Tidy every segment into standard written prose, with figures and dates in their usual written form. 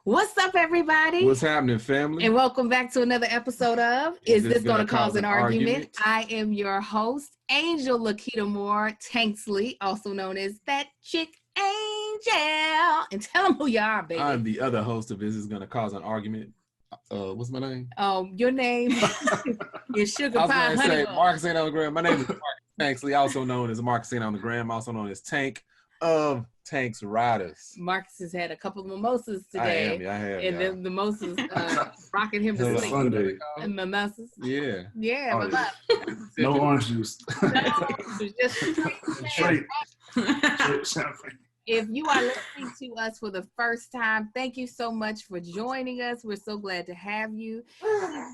What's up, everybody? What's happening, family? And welcome back to another episode of Is This Gonna Cause an Argument? I am your host, Angel Lakita Moore Tanksley, also known as That Chick Angel. And tell them who you are, baby. I'm the other host of Is This Gonna Cause an Argument? What's my name? Your name is Sugar Pie Honey. Say Marcus ain't on the gram. My name is Marcus Tanksley, also known as Marcus ain't on the gram, also known as Tank of Tank's Riders. Marcus has had a couple of mimosas today. I have. And the mimosas rocking him to sleep. Sunday. And mimosas. Yeah. Yeah, no orange juice. No, just straight champagne. If you are listening to us for the first time, thank you so much for joining us. We're so glad to have you.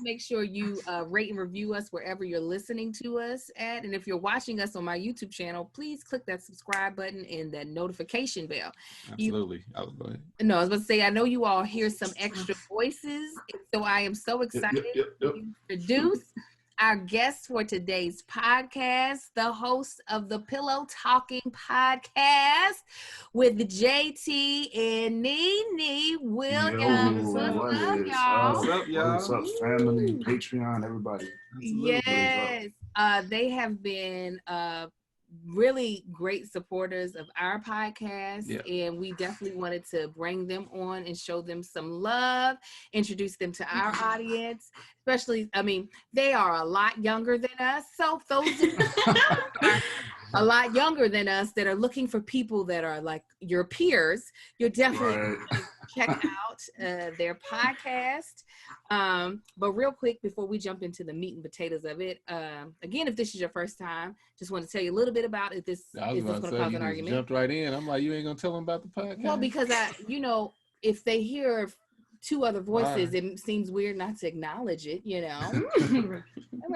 Make sure you rate and review us wherever you're listening to us at. And if you're watching us on my YouTube channel, please click that subscribe button and that notification bell. Absolutely. I was about to say, I know you all hear some extra voices. So I am so excited to introduce our guest for today's podcast, the host of the Pillow Talking Podcast with JT and Nene Williams. What's up, y'all? What's up, y'all? What's up, family, Patreon, everybody? Yes, they have been really great supporters of our podcast, and we definitely wanted to bring them on and show them some love, introduce them to our audience, especially, they are a lot younger than us, so those a lot younger than us that are looking for people that are like your peers, you're definitely check out their podcast. But real quick, before we jump into the meat and potatoes of it, again, if this is your first time, just want to tell you a little bit about if this is going to cause an argument. Jumped right in. I'm like, you ain't going to tell them about the podcast? Well, because if they hear two other voices, it seems weird not to acknowledge it, All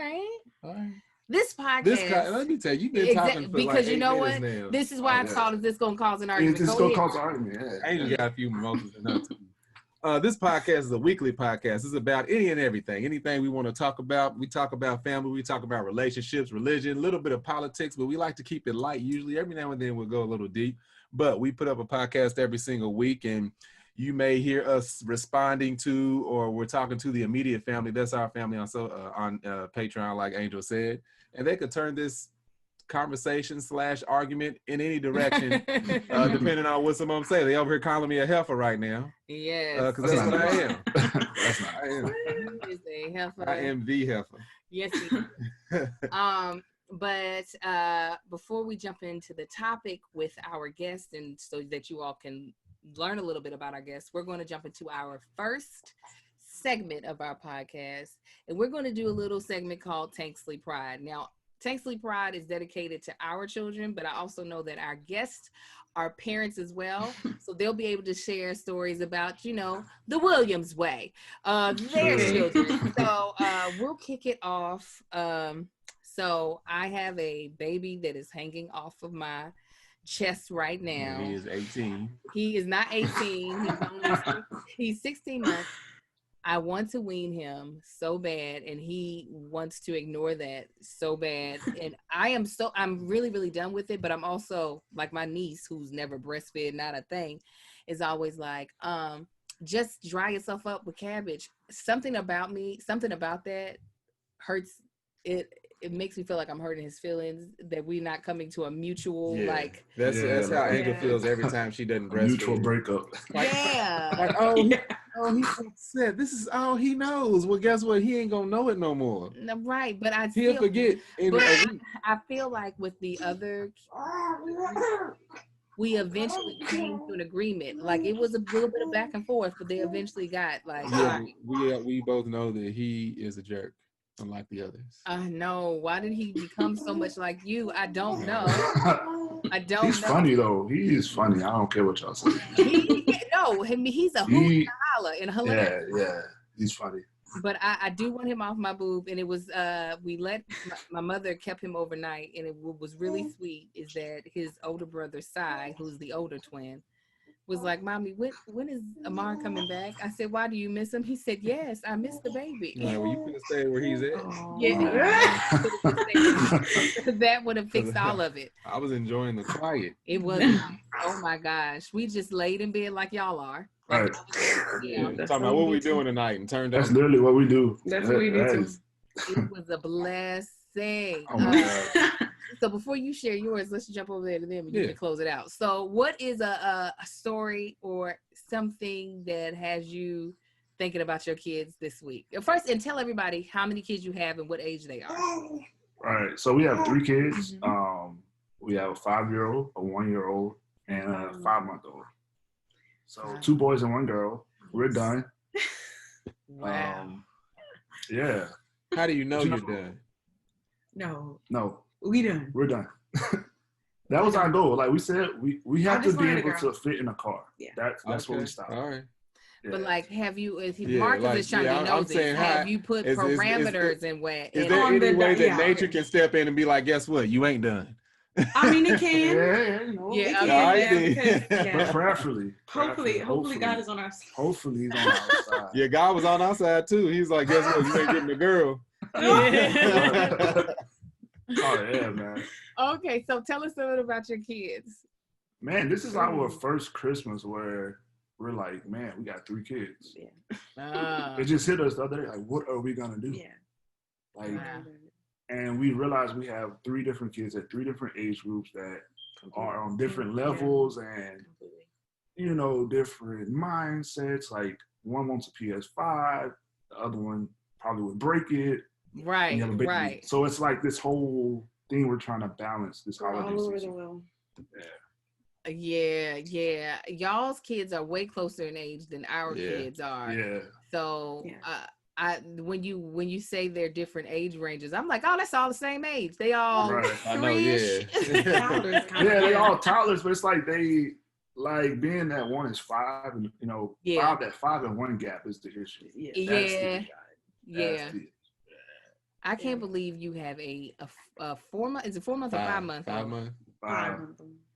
right. This podcast. Let me tell you, you've been talking for because like 8 minutes now. This is why I called it This Gonna Cause an Argument. This gonna cause an argument. Yeah. I even got a few mimosas in her too. This podcast is a weekly podcast. It's about any and everything. Anything we want to talk about. We talk about family. We talk about relationships, religion, a little bit of politics, but we like to keep it light. Usually every now and then we'll go a little deep. But we put up a podcast every single week, and you may hear us responding to, or we're talking to the immediate family. That's our family on Patreon, like Angel said. And they could turn this conversation / argument in any direction, depending on what some of them say. They over here calling me a heifer right now. Yes. Because that's what I am. I am. Is a heifer. I am the heifer. Yes, he is. But before we jump into the topic with our guest, and so that you all can learn a little bit about our guests, we're going to jump into our first segment of our podcast, and we're going to do a little segment called Tanksley Pride. Now, Tanksley Pride is dedicated to our children, but I also know that our guests are parents as well, so they'll be able to share stories about, the Williams way, their children. So we'll kick it off. So I have a baby that is hanging off of my chest right now. He is 18. He is not 18. He's 16 months. I want to wean him so bad, and he wants to ignore that so bad. And I'm really, really done with it, but I'm also like my niece, who's never breastfed, not a thing, is always like, just dry yourself up with cabbage. Something about that hurts. It makes me feel like I'm hurting his feelings, that we're not coming to a mutual, That's how Angel feels every time she doesn't breastfeed. Mutual breakup. He's upset. This is all he knows. Well, guess what? He ain't gonna know it no more. Right, but he'll forget in a week. I feel like with the other, we eventually came to an agreement. Like, it was a little bit of back and forth, but they eventually got we both know that he is a jerk, unlike the others. No. Why did he become so much like you? I don't know. He's funny though. He is funny. I don't care what y'all say. He's a hoot and a holler and hilarious. Yeah. He's funny. But I do want him off my boob, and it was my mother kept him overnight, and it was really sweet. Is that his older brother Cy, who's the older twin, was like, "Mommy, when is Amar coming back?" I said, "Why, do you miss him?" He said, "Yes, I miss the baby." Yeah, well, you could have stayed where he's at. That would have fixed all of it. I was enjoying the quiet. It was. Oh my gosh, we just laid in bed like y'all are. Right. Yeah. Talking about what we doing tonight and turned That's on. literally what we do. That's what we do too. It was a blessing. Oh my God. So before you share yours, let's jump over there to them and you can close it out. So what is a story or something that has you thinking about your kids this week? First, and tell everybody how many kids you have and what age they are. All right. So we have 3 kids. We have a 5-year-old, a 1-year-old, and a 5-month-old. So 2 boys and 1 girl. We're done. Wow. Yeah. How do you know you're done? No. We done. We're done. That was our goal. Like we said, we have to be able to fit in a car. Yeah. That's what we stopped. All right. Yeah. But like, have you? If Marcus is trying to know this, have you put parameters in where? Is there any way that nature can step in and be like, guess what? You ain't done. I mean, it can. But prayerfully. Hopefully, God is on our side. Hopefully, He's on our side. Yeah, God was on our side too. He's like, guess what? You ain't getting the girl. Oh yeah, man. Okay, so tell us a little about your kids. Man, this is our first Christmas where we're like, man, we got 3 kids. Yeah. It just hit us the other day. Like, what are we gonna do? Yeah. Like, and we realized we have 3 different kids at 3 different age groups that are on different levels and different mindsets. Like, one wants a PS5, the other one probably would break it. Right. So it's like this whole thing we're trying to balance this holiday all over season. the world. Yeah. Y'all's kids are way closer in age than our kids are. Yeah. So when you say they're different age ranges, I'm like, oh, that's all the same age. They all I know, yeah. They all toddlers, but it's like they like being that one is 5 and 5 and 1 gap is the issue. Yeah. I can't believe you have a 4-month. Is it 4 month or 5 month? 5 month.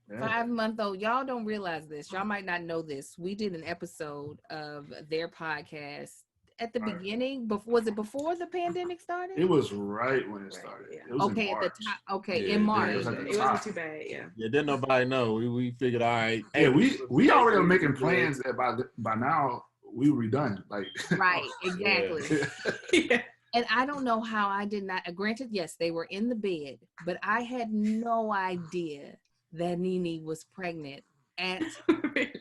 5-month-old. Y'all don't realize this. Y'all might not know this. We did an episode of their podcast at the beginning. Was it before the pandemic started? It was right when it started. Yeah. It was okay, in March. at the top. Okay, in March. It wasn't too bad. Yeah. Yeah, didn't nobody know. We figured, all right. Yeah, we already were making plans that by now we were done. Like right, exactly. Yeah. And I don't know how I did not. Granted, yes, they were in the bed, but I had no idea that Nene was pregnant at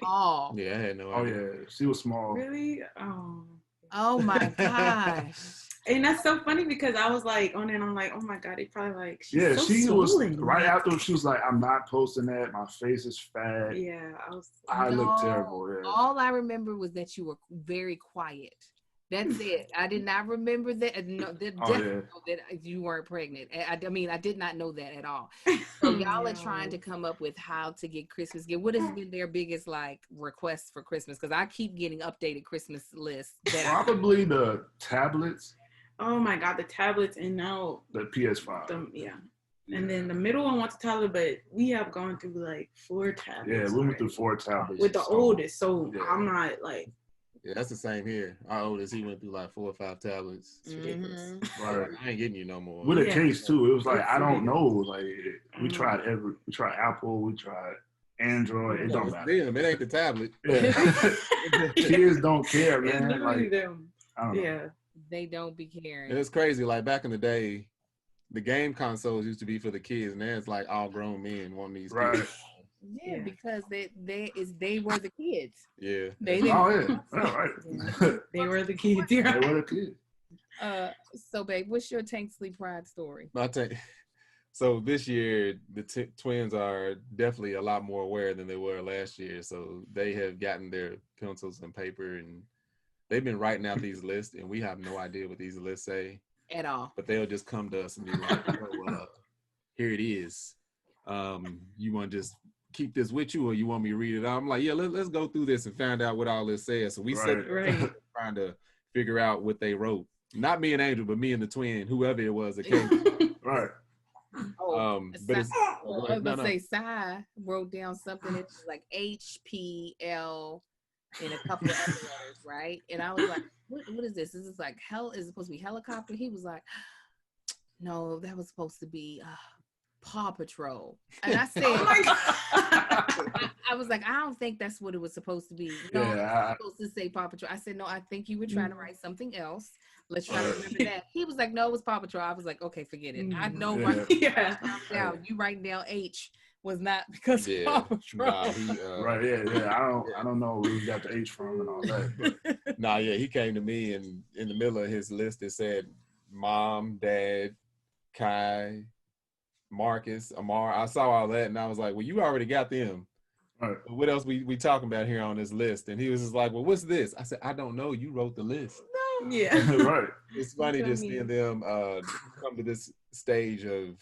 all. Yeah, I had no idea. Oh yeah, she was small. Really? Oh my gosh. And that's so funny because I was like on it and I'm like, oh my God, they probably like, she's so she swollen. was right after she was like, I'm not posting that. My face is fat. Yeah, I look terrible. Yeah. All I remember was that you were very quiet. That's it. I did not remember that. No, that you weren't pregnant. I mean, I did not know that at all. So y'all are trying to come up with how to get Christmas gift. What has been their biggest requests for Christmas? Because I keep getting updated Christmas lists. Probably the tablets. Oh my God, the tablets and now the PS5. And then the middle one wants a tablet, but we have gone through like 4 tablets. Yeah, we went through 4 tablets with the oldest. So I'm not like. Yeah, that's the same here. Our oldest, he went through like 4 or 5 tablets. Right. I ain't getting you no more. With a case too, it was like I don't know. Like we tried Apple, we tried Android. It don't matter. It ain't the tablet. Kids don't care, man. It's literally them. I don't know. Yeah, they don't be caring. And it's crazy. Like back in the day, the game consoles used to be for the kids, and now it's like all grown men wanting these. Right. Yeah, because they were the kids. Yeah. They didn't. Oh yeah. All right. They were the kids. Yeah. They were the kids. So babe, what's your Tanksley Pride story? So this year, the twins are definitely a lot more aware than they were last year. So they have gotten their pencils and paper, and they've been writing out these lists, and we have no idea what these lists say at all. But they'll just come to us and be like, "Oh, well, here it is. You want to just keep this with you, or you want me to read it out?" I'm like, "Yeah, let's go through this and find out what all this says." So we sit trying to figure out what they wrote. Not me and Angel, but me and the twin, whoever it was that came. Right. But it's, I was gonna say, Sai wrote down something that's like HPL and a couple of other letters, right? And I was like, what is this? This is like hell. Is it supposed to be helicopter? He was like, no, that was supposed to be Paw Patrol. And I said, I was like, I don't think that's what it was supposed to be. No, Yeah, supposed to say Paw Patrol. I said, no, I think you were trying to write something else. Let's try to remember that. He was like, no, it was Paw Patrol. I was like, okay, forget it. I know down. You writing down H was not because of Paw Patrol. Right, yeah. I don't know where he got the H from and all that. But. He came to me and in the middle of his list it said Mom, Dad, Kai, Marcus, Amar. I saw all that and I was like, well, you already got them. Right. What else we talking about here on this list? And he was just like, well, what's this? I said, I don't know. You wrote the list. No. Yeah. Right. It's funny just seeing them come to this stage of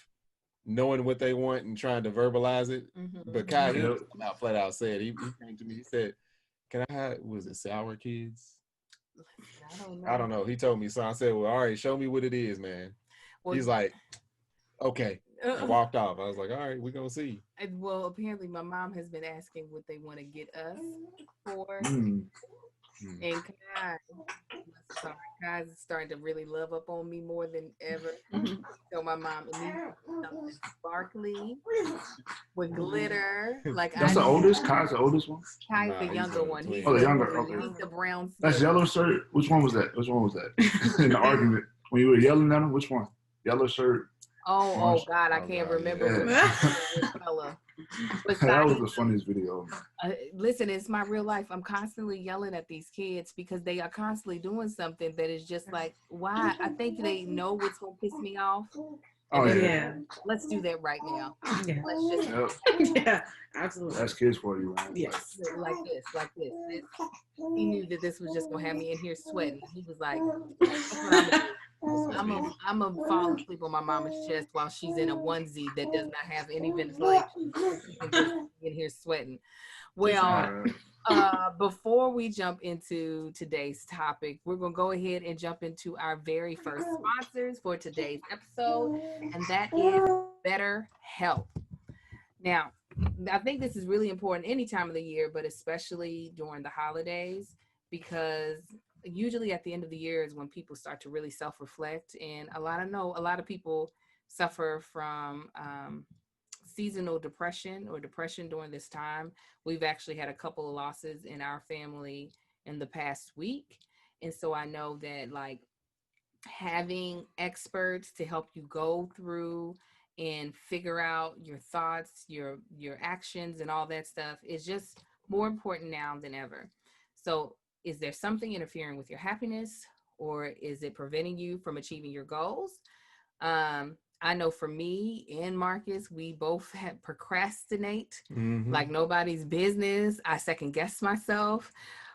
knowing what they want and trying to verbalize it. Mm-hmm. But Kai, he flat out said, he came to me, he said, can I have, was it Sour Kids? I don't know. He told me, so I said, well, all right, show me what it is, man. Well, he's like, okay. I walked off. I was like, all right, we're going to see. Well, apparently my mom has been asking what they want to get us for. And Kai's starting to really love up on me more than ever. So my mom immediately something sparkly with glitter. Like that's the oldest? Kai's the oldest one? Kai's the younger one. He's the younger. Okay. He's the brown. That's yellow shirt. Which one was that? In the argument when you were yelling at him, which one? Yellow shirt. Oh God, I can't remember which color. That was the funniest video. Listen, it's my real life. I'm constantly yelling at these kids because they are constantly doing something that is just like, why? I think they know what's gonna piss me off. Let's do that right now. Yeah. Let's just absolutely. That's kids for you, man. Yes. Like this. He knew that this was just gonna have me in here sweating. He was like, I'm gonna fall asleep on my mama's chest while she's in a onesie that does not have any ventilation. In here sweating. Well, before we jump into today's topic, we're gonna go ahead and jump into our very first sponsors for today's episode, and that is BetterHelp. Now, I think this is really important any time of the year, but especially during the holidays, because usually at the end of the year is when people start to really self-reflect, and a lot of people suffer from seasonal depression or depression during this time. We've actually had a couple of losses in our family in the past week, and so I know that like having experts to help you go through and figure out your thoughts, your actions and all that stuff is just more important now than ever. So is there something interfering with your happiness, or is it preventing you from achieving your goals? I know for me and Marcus, we both procrastinate like nobody's business. I second guess myself.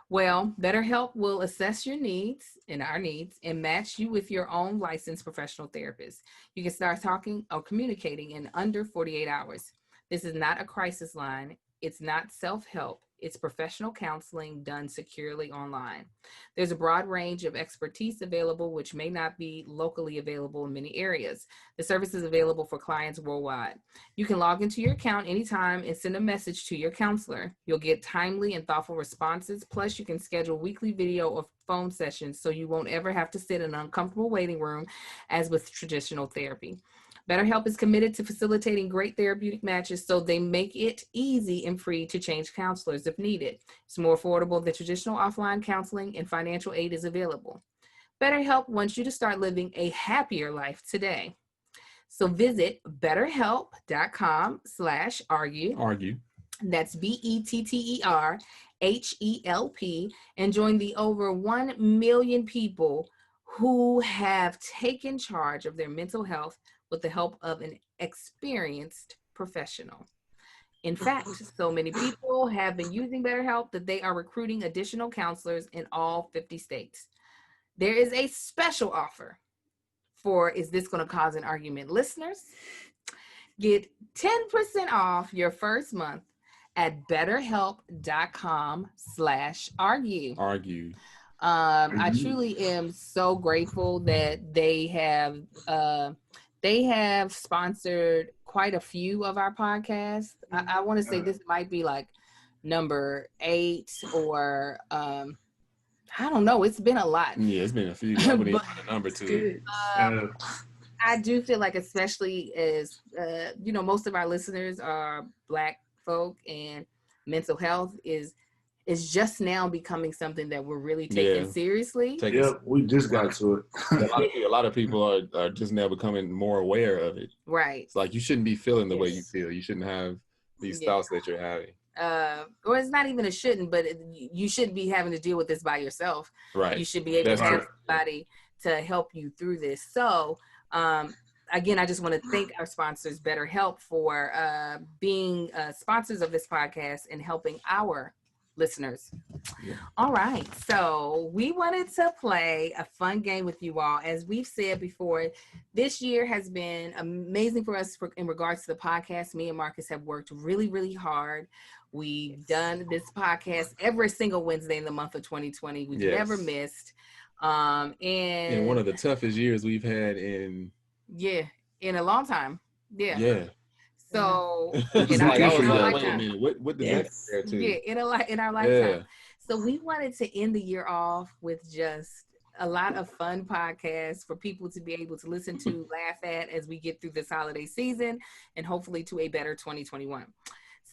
Well, BetterHelp will assess your needs and our needs and match you with your own licensed professional therapist. You can start talking or communicating in under 48 hours. This is not a crisis line. It's not self-help. It's professional counseling done securely online. There's a broad range of expertise available, which may not be locally available in many areas. The service is available for clients worldwide. You can log into your account anytime and send a message to your counselor. You'll get timely and thoughtful responses. Plus, you can schedule weekly video or phone sessions so you won't ever have to sit in an uncomfortable waiting room as with traditional therapy. BetterHelp is committed to facilitating great therapeutic matches, so they make it easy and free to change counselors if needed. It's more affordable than traditional offline counseling, and financial aid is available. BetterHelp wants you to start living a happier life today. So visit betterhelp.com/argue. That's BetterHelp, and join the over 1 million people who have taken charge of their mental health with the help of an experienced professional. In fact, so many people have been using BetterHelp that they are recruiting additional counselors in all 50 states. There is a special offer for Is This Going to Cause an Argument listeners. Get 10% off your first month at betterhelp.com/argue. I truly am so grateful that they have sponsored quite a few of our podcasts. I want to say this might be like number 8 or I don't know. It's been a lot. Yeah, it's been a few. I wouldn't even put a number to it. I do feel like, especially as most of our listeners are Black folk, and mental health is just now becoming something that we're really taking seriously. We just got to it. A lot of people are just now becoming more aware of it. Right. It's like you shouldn't be feeling the way you feel. You shouldn't have these thoughts that you're having. Or it's not even a shouldn't, but you shouldn't be having to deal with this by yourself. Right. You should be able to have somebody to help you through this. So, again, I just want to thank our sponsors, BetterHelp, for being sponsors of this podcast and helping our listeners. All right, so we wanted to play a fun game with you all. As we've said before, this year has been amazing for us in regards to the podcast. Me and Marcus have worked really, really hard. We've done this podcast every single Wednesday in the month of 2020. We've never missed. And one of the toughest years we've had in a long time. So wait a minute, what does that compare to? In our lifetime. So we wanted to end the year off with just a lot of fun podcasts for people to be able to listen to, laugh at as we get through this holiday season, and hopefully to a better 2021.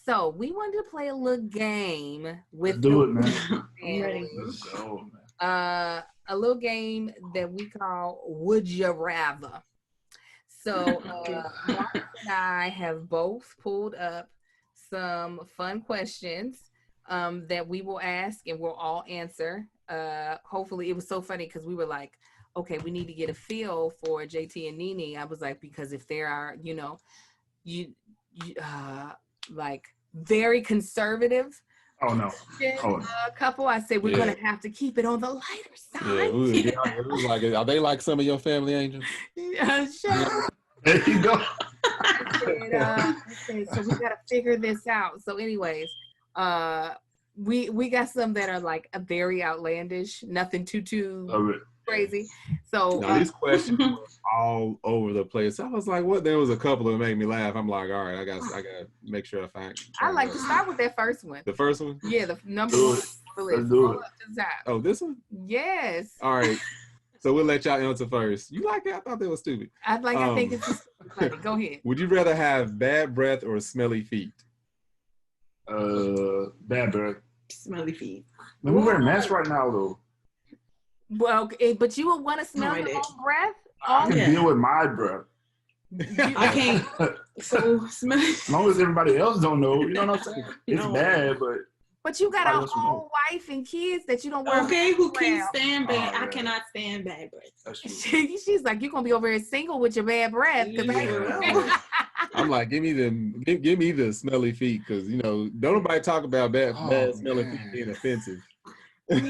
So we wanted to play a little game with Let's go, man. A little game that we call Would You Rather. So Mark and I have both pulled up some fun questions that we will ask and we'll all answer. Hopefully, it was so funny because we were like, okay, we need to get a feel for JT and Nene. I was like, because if there are, like very conservative couple, I said we're gonna have to keep it on the lighter side. It was like, are they like some of your family angels? There you go. I said, so we gotta figure this out. So anyways, we got some that are like a very outlandish, nothing too crazy. So these questions were all over the place. I was like, what? There was a couple that made me laugh. I'm like, all right, I got to make sure I find. I like to start with that first one. The first one? Yeah, the number one. Let's do it. Oh, this one? Yes. All right. So we'll let y'all answer first. You like it? I thought that was stupid. I think it's just funny. Go ahead. Would you rather have bad breath or smelly feet? Bad breath. Smelly feet. We're wearing masks right now, though. Well, but you would want to smell your own breath? I can deal with my breath. I can't. So smell. As long as everybody else don't know, you know what I'm saying? It's bad, but you got a whole wife and kids that you don't want. Okay, who can't stand bad? I cannot stand bad breath. That's true. She's like, you're gonna be over here single with your bad breath. I'm like, give me the smelly feet, because don't nobody talk about bad smelly feet being offensive. When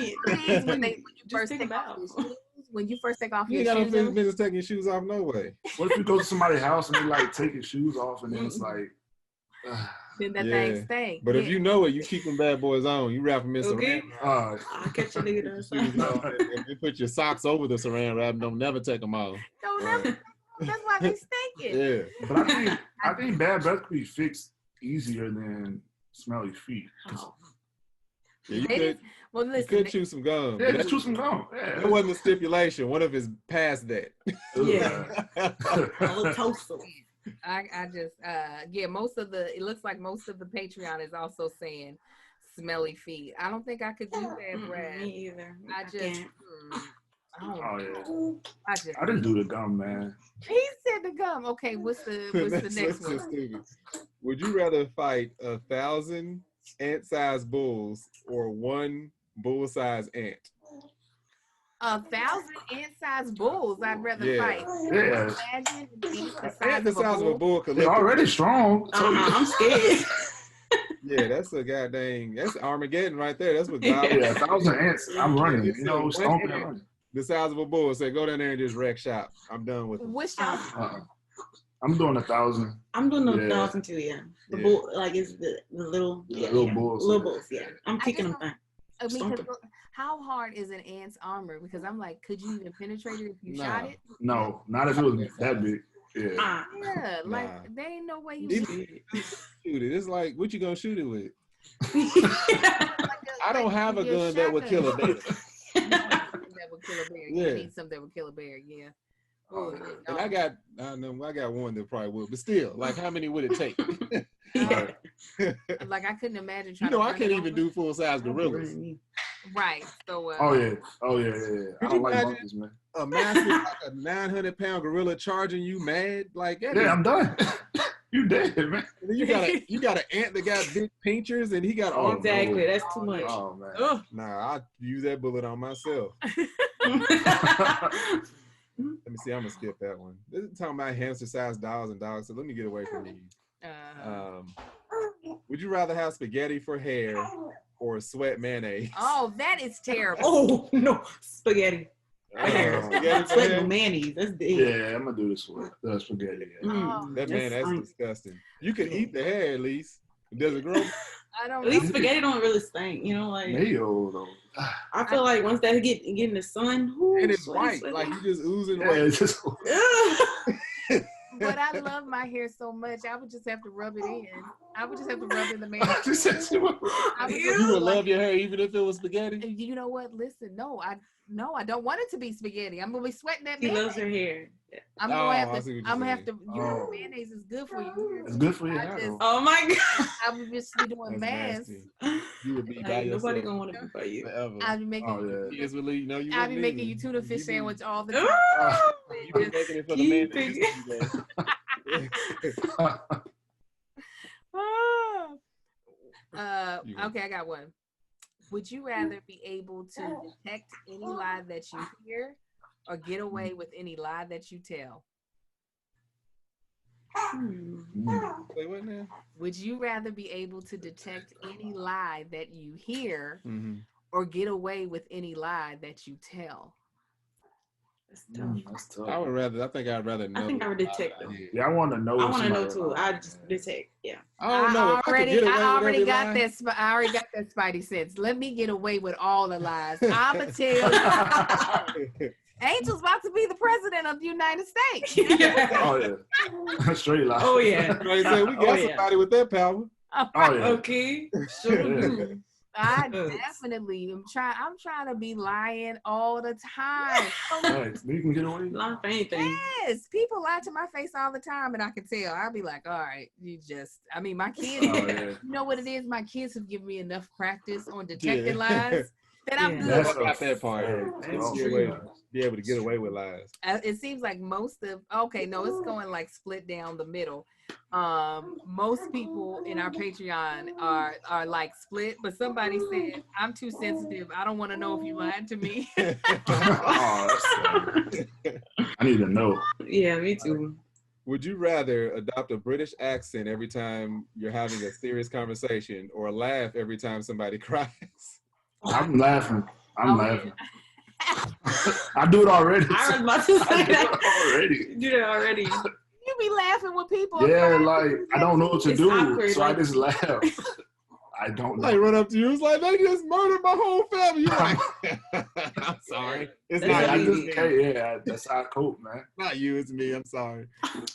you first take off your shoes, you ain't got no business taking your shoes off, no way. What if you go to somebody's house and they like take your shoes off, and then it's like, then that thing stink. But if you know it, you keep them bad boys on. You wrap them in saran. I'll catch a nigga and you put your socks over the saran wrap. Don't never take them off. Don't never. That's why they stinking. Yeah. But I think bad breath could be fixed easier than smelly feet. Yeah, you could chew some gum. Yeah, let's chew some gum. Yeah. It wasn't a stipulation. What if it's past that? Yeah. A little toaster. I just it looks like most of the Patreon is also saying smelly feet. I don't think I could do that, Brad. Me either. I just I didn't do the gum, man. He said the gum. Okay, what's the next one? Stupid. Would you rather fight 1,000 ant-sized bulls or 1 bull-sized ant? 1,000 ant-sized bulls, I'd rather fight. Yeah. Imagine the size of a bull. They're already strong. I'm scared. Yeah, that's that's Armageddon right there. That's what God. Yeah, 1,000 ants. I'm running. Stomping and running. The size of a bull. Say, go down there and just wreck shop. I'm done with it. What's I'm doing 1,000. I'm doing 1,000 too. Yeah, the bull, like it's the little bulls. Little bulls. Yeah, I'm kicking them back. Because how hard is an ant's armor? Because I'm like, could you even penetrate it if you shot it? No, not if it was that big. Yeah. Like there ain't no way you shoot it. It's like, what you gonna shoot it with? I don't have a gun that would kill a bear. That would kill a bear. You need something that would kill a bear. Yeah. Oh, And I got one that probably would, but still, like, how many would it take? Like, I couldn't imagine You trying know, to I can't even do full-size gorillas. Right. So. Oh yeah. I don't like monkeys, man. A massive, like a 900-pound gorilla charging you mad? Like, that Yeah, I'm done. You dead, man. You got an ant that got big pinchers and he got arms. Exactly, that's too much. Oh man. Nah, I use that bullet on myself. Let me see. I'm gonna skip that one. This is talking about hamster-sized dolls and dogs. So let me get away from these. Would you rather have spaghetti for hair or sweat mayonnaise? Oh, that is terrible. Oh no, spaghetti. Spaghetti no mayonnaise. That's dead. Yeah, I'm gonna do this one. The spaghetti. Yeah. That's disgusting. You can eat the hair at least. Does it grow? I don't. At least spaghetti don't really stink. You know, like mayo though. I feel like once that get in the sun, and it's white, like you just oozing white. It's just... But I love my hair so much. I would just have to rub it in. I would just have to rub in the mayonnaise. You would love your hair even if it was spaghetti? You know what? Listen, no, I don't want it to be spaghetti. I'm gonna be sweating that He mayonnaise. loves her hair. I'm gonna have to. You know, mayonnaise is good for you. It's good for your hair. Oh my God! I would just be doing masks. You would be by yourself. Nobody gonna want to be by you. Forever. I'd be making. I'd be making you tuna fish sandwich all the time. You be making it for the mayonnaise. Okay, I got one. Would you rather be able to detect any lie that you hear or get away with any lie that you tell? Wait, what now? Would you rather be able to detect any lie that you hear or get away with any lie that you tell? That's tough. I think I'd rather know. I think I would detect them. Yeah, I want to know. I want to know too. I just detect. Yeah. I already got that spidey sense. Let me get away with all the lies. I'ma tell you. Angel's about to be the president of the United States. Oh yeah. Straight lie. Oh yeah. We got somebody with that power. Oh yeah. Okay. Sure do. I definitely am trying. I'm trying to be lying all the time. You can get away. Lying for anything. Yes, people lie to my face all the time, and I can tell. I'll be like, all right, my kids. You know what it is? My kids have given me enough practice on detecting lies that I'm good. That's got that part. Be able to get away with lies. It seems like it's going like split down the middle. Most people in our Patreon are like split, but somebody said, I'm too sensitive. I don't want to know if you lied to me. I need to know. Yeah, me too. Would you rather adopt a British accent every time you're having a serious conversation or laugh every time somebody cries? I'm laughing. I do it already. I was about to say that already. You do that already. You be laughing with people. Yeah, like I don't know what to do, awkward, so I just laugh. I don't know. Like run up to you, it's like they just murdered my whole family. You're like, I'm sorry. It's not you. That's how I cope, man. Not you, it's me. I'm sorry.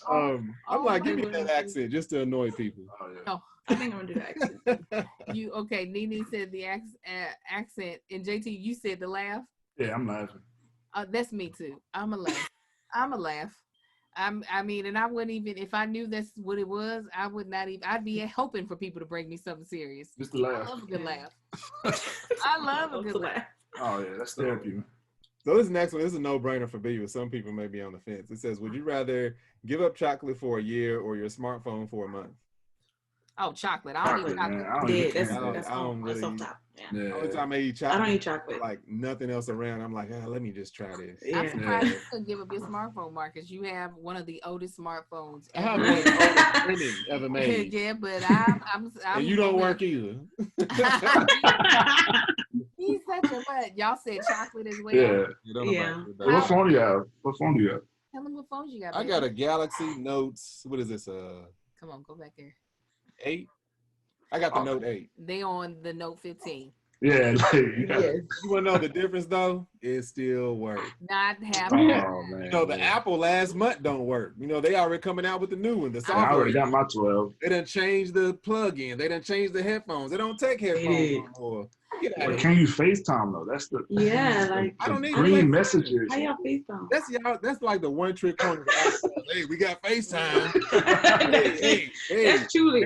I'm like, give me that accent just to annoy people. Oh, yeah. Oh, I think I'm gonna do the accent. Nene said the accent, and JT, you said the laugh. Yeah, I'm laughing. That's me too. I'm a laugh. And I wouldn't even, if I knew that's what it was, I would not even, I'd be hoping for people to bring me something serious. Just a laugh. I love a good laugh. I love a good laugh. Oh yeah, that's therapy. So this next one, this is a no-brainer for B, but some people may be on the fence. It says, would you rather give up chocolate for a year or your smartphone for a month? Oh, chocolate. I don't eat chocolate. That's on top. Yeah. The only time I eat chocolate, I don't eat chocolate. Like nothing else around, I'm like, let me just try this. Yeah. I'm surprised you couldn't give up your smartphone, Marcus. You have one of the oldest smartphones I have one of the oldest ever made. Yeah, but I'm and you don't work either. He's such a butt. Y'all said chocolate as well. Yeah. What phone do you have? Tell them what phones you got. I got a Galaxy Notes. What is this? Come on, go back there. 8. I got the Note 8. They on the Note 15. Yeah, you want to know the difference though? It still works. Not happening. Oh man. You know the Apple last month don't work. You know they already coming out with the new one. The software. I already got my 12. They done changed the plug-in. They done changed the headphones. They don't take headphones anymore. But can you FaceTime though? That's the like I don't need green messages. how y'all FaceTime? That's like the one trick pony. Hey, we got FaceTime. hey. That's truly.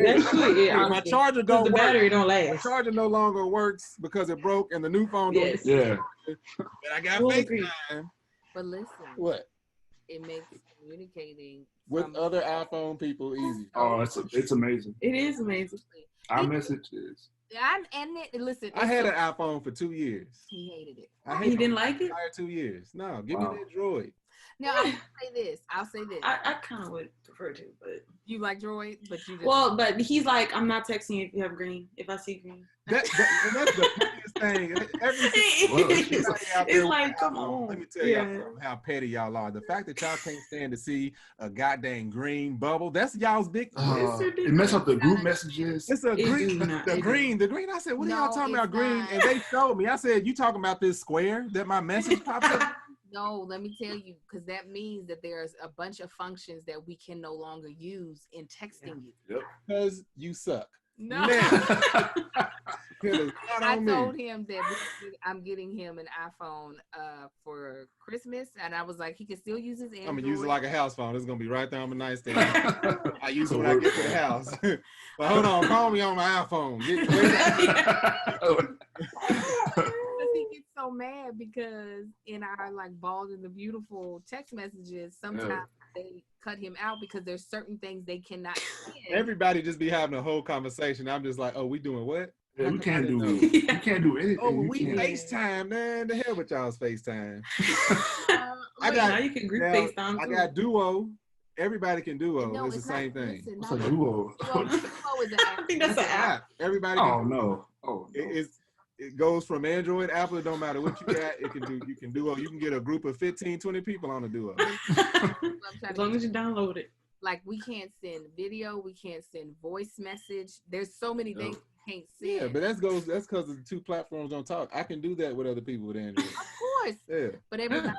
Yeah, my charger don't the work. battery don't last. My charger no longer works because it broke, and the new phone don't. Yeah. But I got FaceTime. But listen. What? It makes communicating with other iPhone people easy. Oh, it's amazing. It is amazing. iMessages. Listen. I had an iPhone for 2 years. He hated it. He didn't like it? 2 years. No, give me that Droid. Now I'll say this. I kind of would prefer to, but you like Droid, but you just but he's like, I'm not texting you if you have green. If I see green, that's the pettiest thing. It's like, come on. Let me tell y'all how petty y'all are. The fact that y'all can't stand to see a goddamn green bubble, that's y'all's big. It mess up the group messages. It's a green. The green. I said, what are y'all talking about green? And they showed me. I said, you talking about this square that my message pops up? No, let me tell you, because that means that there's a bunch of functions that we can no longer use in texting you. Yep. Because you suck. No. I told him that I'm getting him an iPhone for Christmas, and I was like, he can still use his Android. I'm gonna use it like a house phone. It's gonna be right there on my nightstand. I use it when I get to the house. But hold on, call me on my iPhone. He gets so mad because in our like Bald and the Beautiful text messages, sometimes they cut him out because there's certain things they cannot send. Everybody just be having a whole conversation. I'm just like, oh, we doing what? Yeah, we can't do anything. Oh, but we FaceTime, man. The hell with y'all's FaceTime. now you can group FaceTime too. I got Duo. Everybody can Duo. No, it's the same thing. What's a Duo? Duo is I think that's an app. Everybody can no. It goes from Android, Apple, it don't matter what you got, you can Duo. You can get a group of 15, 20 people on a Duo. As long as you download it. Like we can't send video, we can't send voice message. There's so many things we can't send. Yeah, but that's because the two platforms don't talk. I can do that with other people with Android. Of course. Yeah. But everybody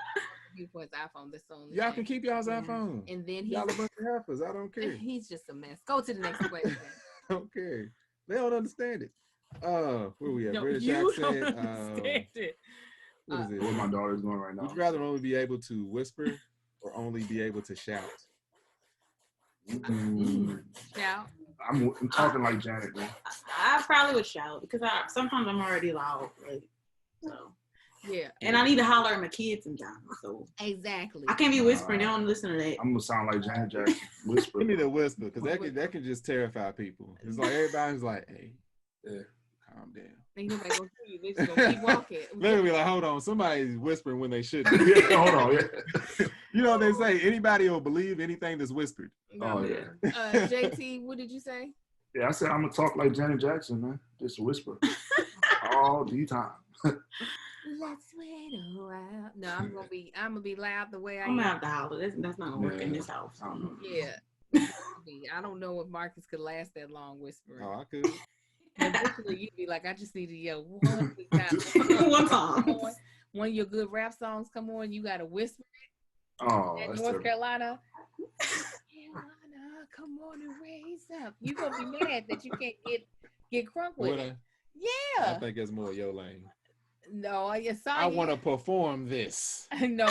for his iPhone. That's only y'all can keep y'all's iPhone. And then y'all a bunch of heifers. I don't care. He's just a mess. Go to the next question. I don't care. They don't understand it. Where we at? No, British you accent. don't understand it. What is it? Where my daughter's going right now. Would you rather only be able to whisper or only be able to shout? Shout. I'm talking like Janet, man. I probably would shout because sometimes I'm already loud, like so. Yeah. And I need to holler at my kids sometimes. So exactly. I can't be whispering. They don't listen to that. I'm gonna sound like Janet Jackson. Whisper. Give me the whisper, because that can just terrify people. It's like everybody's like, hey, calm down. They just like, okay, they just gonna keep walking. They're gonna be like, hold on, somebody's whispering when they shouldn't. Hold on, You know what they say? Anybody will believe anything that's whispered. No. Oh yeah. JT, what did you say? Yeah, I said I'm gonna talk like Janet Jackson, man. Just whisper all the time. Let's wait a while. No, I'm gonna be loud the way I am. I'm gonna have to holler. That's not gonna work in this house. Yeah. I don't know if Marcus could last that long whispering. Oh, I could. Eventually, you'd be like, I just need to yell one time. One time. One of your good rap songs come on, you gotta whisper it. Oh, at North Carolina. Carolina, come on and raise up. You gonna be mad that you can't get crunk with it. Yeah. I think it's more your lane. No, I want to perform this. No,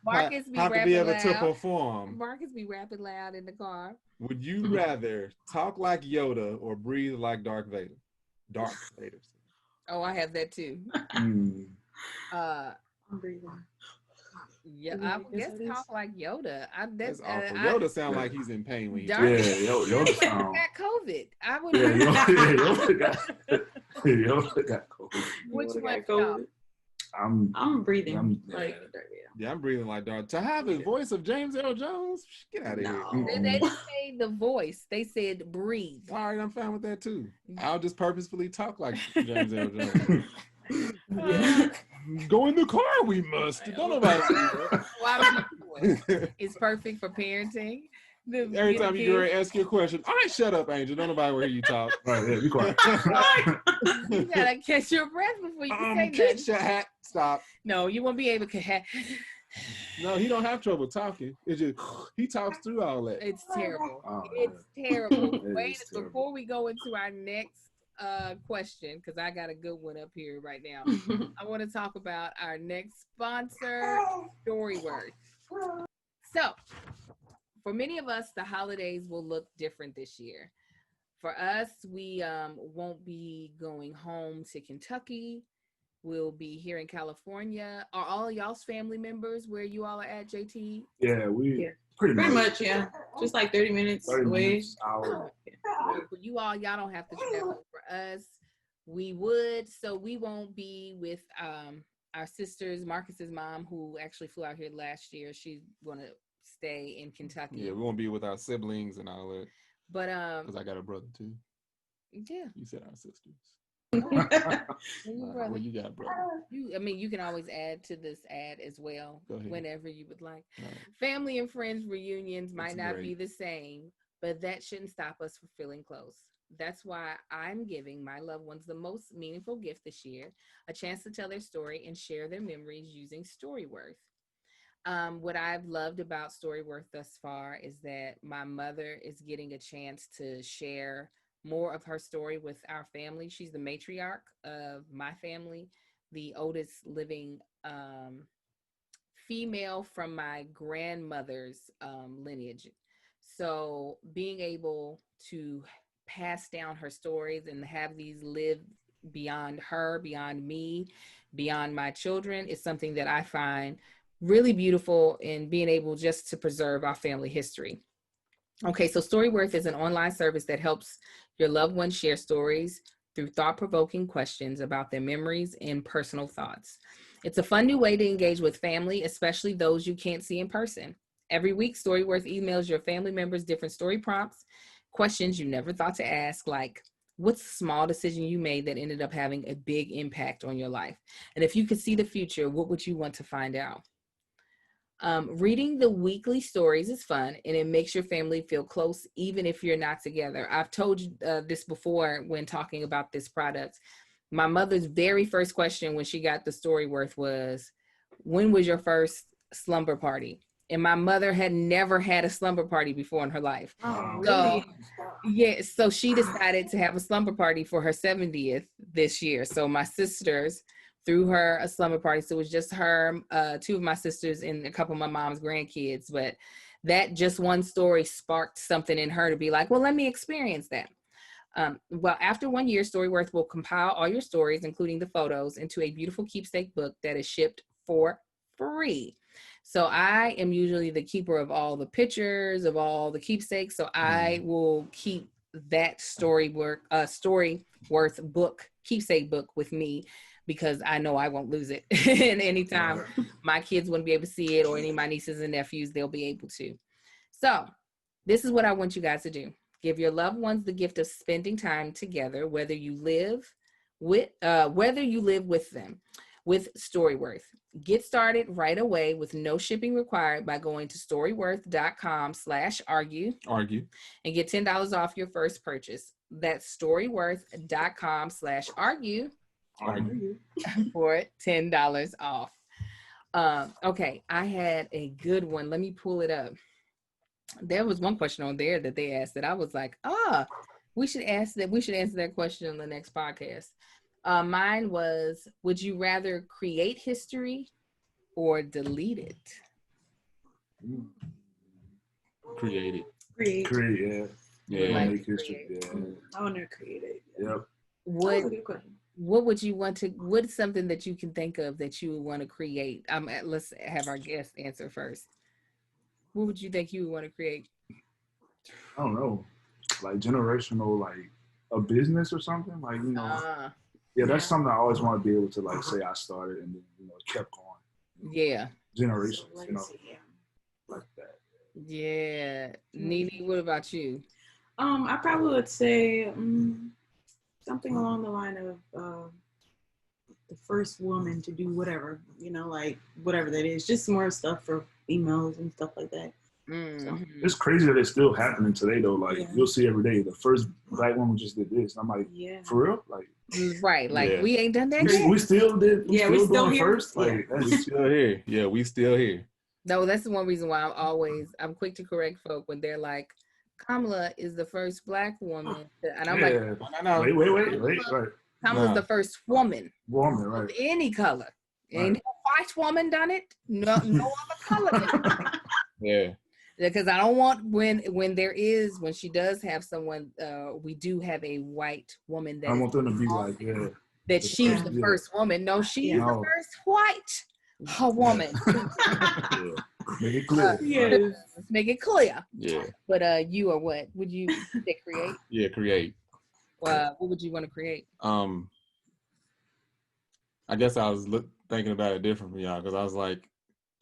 Marcus be have rapping to be able loud. to perform. Marcus be rapping loud in the car. Would you rather talk like Yoda or breathe like Darth Vader? Darth Vader. Oh, I have that too. I'm breathing. Yeah, I guess talk like Yoda. That's awful. Yoda sound like he's in pain when he talks. Yoda sound. Got COVID. I would. Yoda got COVID. Which one? COVID. I'm breathing. I'm breathing like Darth. To have the voice of James Earl Jones, get out of here. They didn't say the voice. They said breathe. All right, I'm fine with that too. I'll just purposefully talk like James Earl Jones. Go in the car, we must. Don't nobody. It's perfect for parenting. Every time you go and ask your question, all right, shut up, Angel. Don't nobody hear you talk. All right, be quiet. You gotta catch your breath before you can say that. Your hat. Stop. No, you won't be able to. No, he don't have trouble talking. It's just he talks through all that. It's terrible. It's terrible. Wait, before we go into our next question, because I got a good one up here right now. I want to talk about our next sponsor, StoryWorth. So, for many of us, the holidays will look different this year. For us, we won't be going home to Kentucky. We'll be here in California. Are all of y'all's family members where you all are at, JT? Yeah, pretty much, yeah. Just like 30 minutes 30 away. minutes, hour. For you all, y'all don't have to travel. For us, we would. So we won't be with our sisters, Marcus's mom, who actually flew out here last year. She's gonna stay in Kentucky. Yeah, we won't be with our siblings and all that. But because I got a brother too. Yeah. You said our sisters. Well, you got, brother. You can always add to this ad as well whenever you would like. Right. Family and friends reunions might not be the same, but that shouldn't stop us from feeling close. That's why I'm giving my loved ones the most meaningful gift this year, a chance to tell their story and share their memories using StoryWorth. What I've loved about StoryWorth thus far is that my mother is getting a chance to share more of her story with our family. She's the matriarch of my family, the oldest living female from my grandmother's lineage. So being able to pass down her stories and have these live beyond her, beyond me, beyond my children is something that I find really beautiful in being able just to preserve our family history. Okay, so StoryWorth is an online service that helps your loved ones share stories through thought-provoking questions about their memories and personal thoughts. It's a fun new way to engage with family, especially those you can't see in person. Every week, StoryWorth emails your family members different story prompts, questions you never thought to ask, like, what's a small decision you made that ended up having a big impact on your life? And if you could see the future, what would you want to find out? Reading the weekly stories is fun, and it makes your family feel close, even if you're not together. I've told you this before when talking about this product. My mother's very first question when she got the StoryWorth was, when was your first slumber party? And my mother had never had a slumber party before in her life. Oh, so, really? So she decided to have a slumber party for her 70th this year. So my sisters threw her a slumber party. So it was just her, two of my sisters, and a couple of my mom's grandkids. But that just one story sparked something in her to be like, well, let me experience that. Well, after 1 year, StoryWorth will compile all your stories, including the photos, into a beautiful keepsake book that is shipped for free. So I am usually the keeper of all the pictures, of all the keepsakes. So I will keep that StoryWorth book, keepsake book with me, because I know I won't lose it. And anytime my kids want to be able to see it, or any of my nieces and nephews, they'll be able to. So this is what I want you guys to do. Give your loved ones the gift of spending time together, whether you live with them, with StoryWorth. Get started right away with no shipping required by going to storyworth.com/argue and get $10 off your first purchase. That's storyworth.com/argue for $10 off. Okay, I had a good one. Let me pull it up. There was one question on there that they asked that I was like, we should answer that question on the next podcast. Mine was, would you rather create history or delete it? Create it. Create, yeah. Like Make history, I want to create it. Yep. What would you want to, what's something that you can think of that you would want to create? Let's have our guest answer first. What would you think you would want to create? I don't know. Like generational, like a business or something. Like, you know. Yeah, that's something I always want to be able to like say I started and then, you know, it kept going. Yeah. Generations, you know, like that. Yeah. Nene, what about you? I probably would say something along the line of the first woman to do whatever, you know, like whatever that is. Just more stuff for emails and stuff like that. So. It's crazy that it's still happening today, though. Like, you'll see every day, the first black woman just did this. And I'm like, for real? Like, right. Like, we ain't done that yet. We still did. We're still here. First. Like, we still here. Yeah, we still here. No, that's the one reason why I'm quick to correct folk when they're like, Kamala is the first Black woman, and I'm Yeah. like, Wait. Kamala's the first woman Right. of any color. Ain't no white woman done it. No other color done it. Yeah. Because I don't want when she does have someone, we do have a white woman that I want them to be like, that she's the first woman. No, she's the first white woman. Make it clear. Let's make it clear. Yeah. But you are what? Would you say create? Yeah, create. What would you want to create? I guess I was thinking about it different from y'all because I was like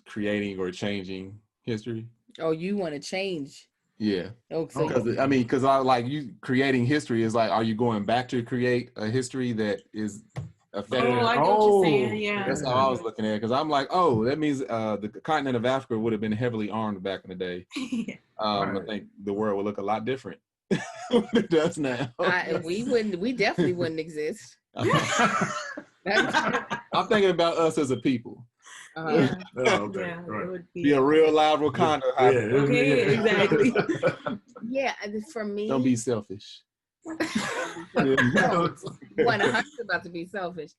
creating or changing history. Oh, you want to change? Yeah. Okay. Because I like you creating history is like, are you going back to create a history that is affecting? I get what you're saying. Yeah. That's how I was looking at it because I'm like, oh, that means the continent of Africa would have been heavily armed back in the day. I think the world would look a lot different than it does now. We definitely wouldn't exist. I'm thinking about us as a people. Right. Be a real live Wakanda. Okay, exactly. Yeah, for me. Don't be selfish. 100 about to be selfish.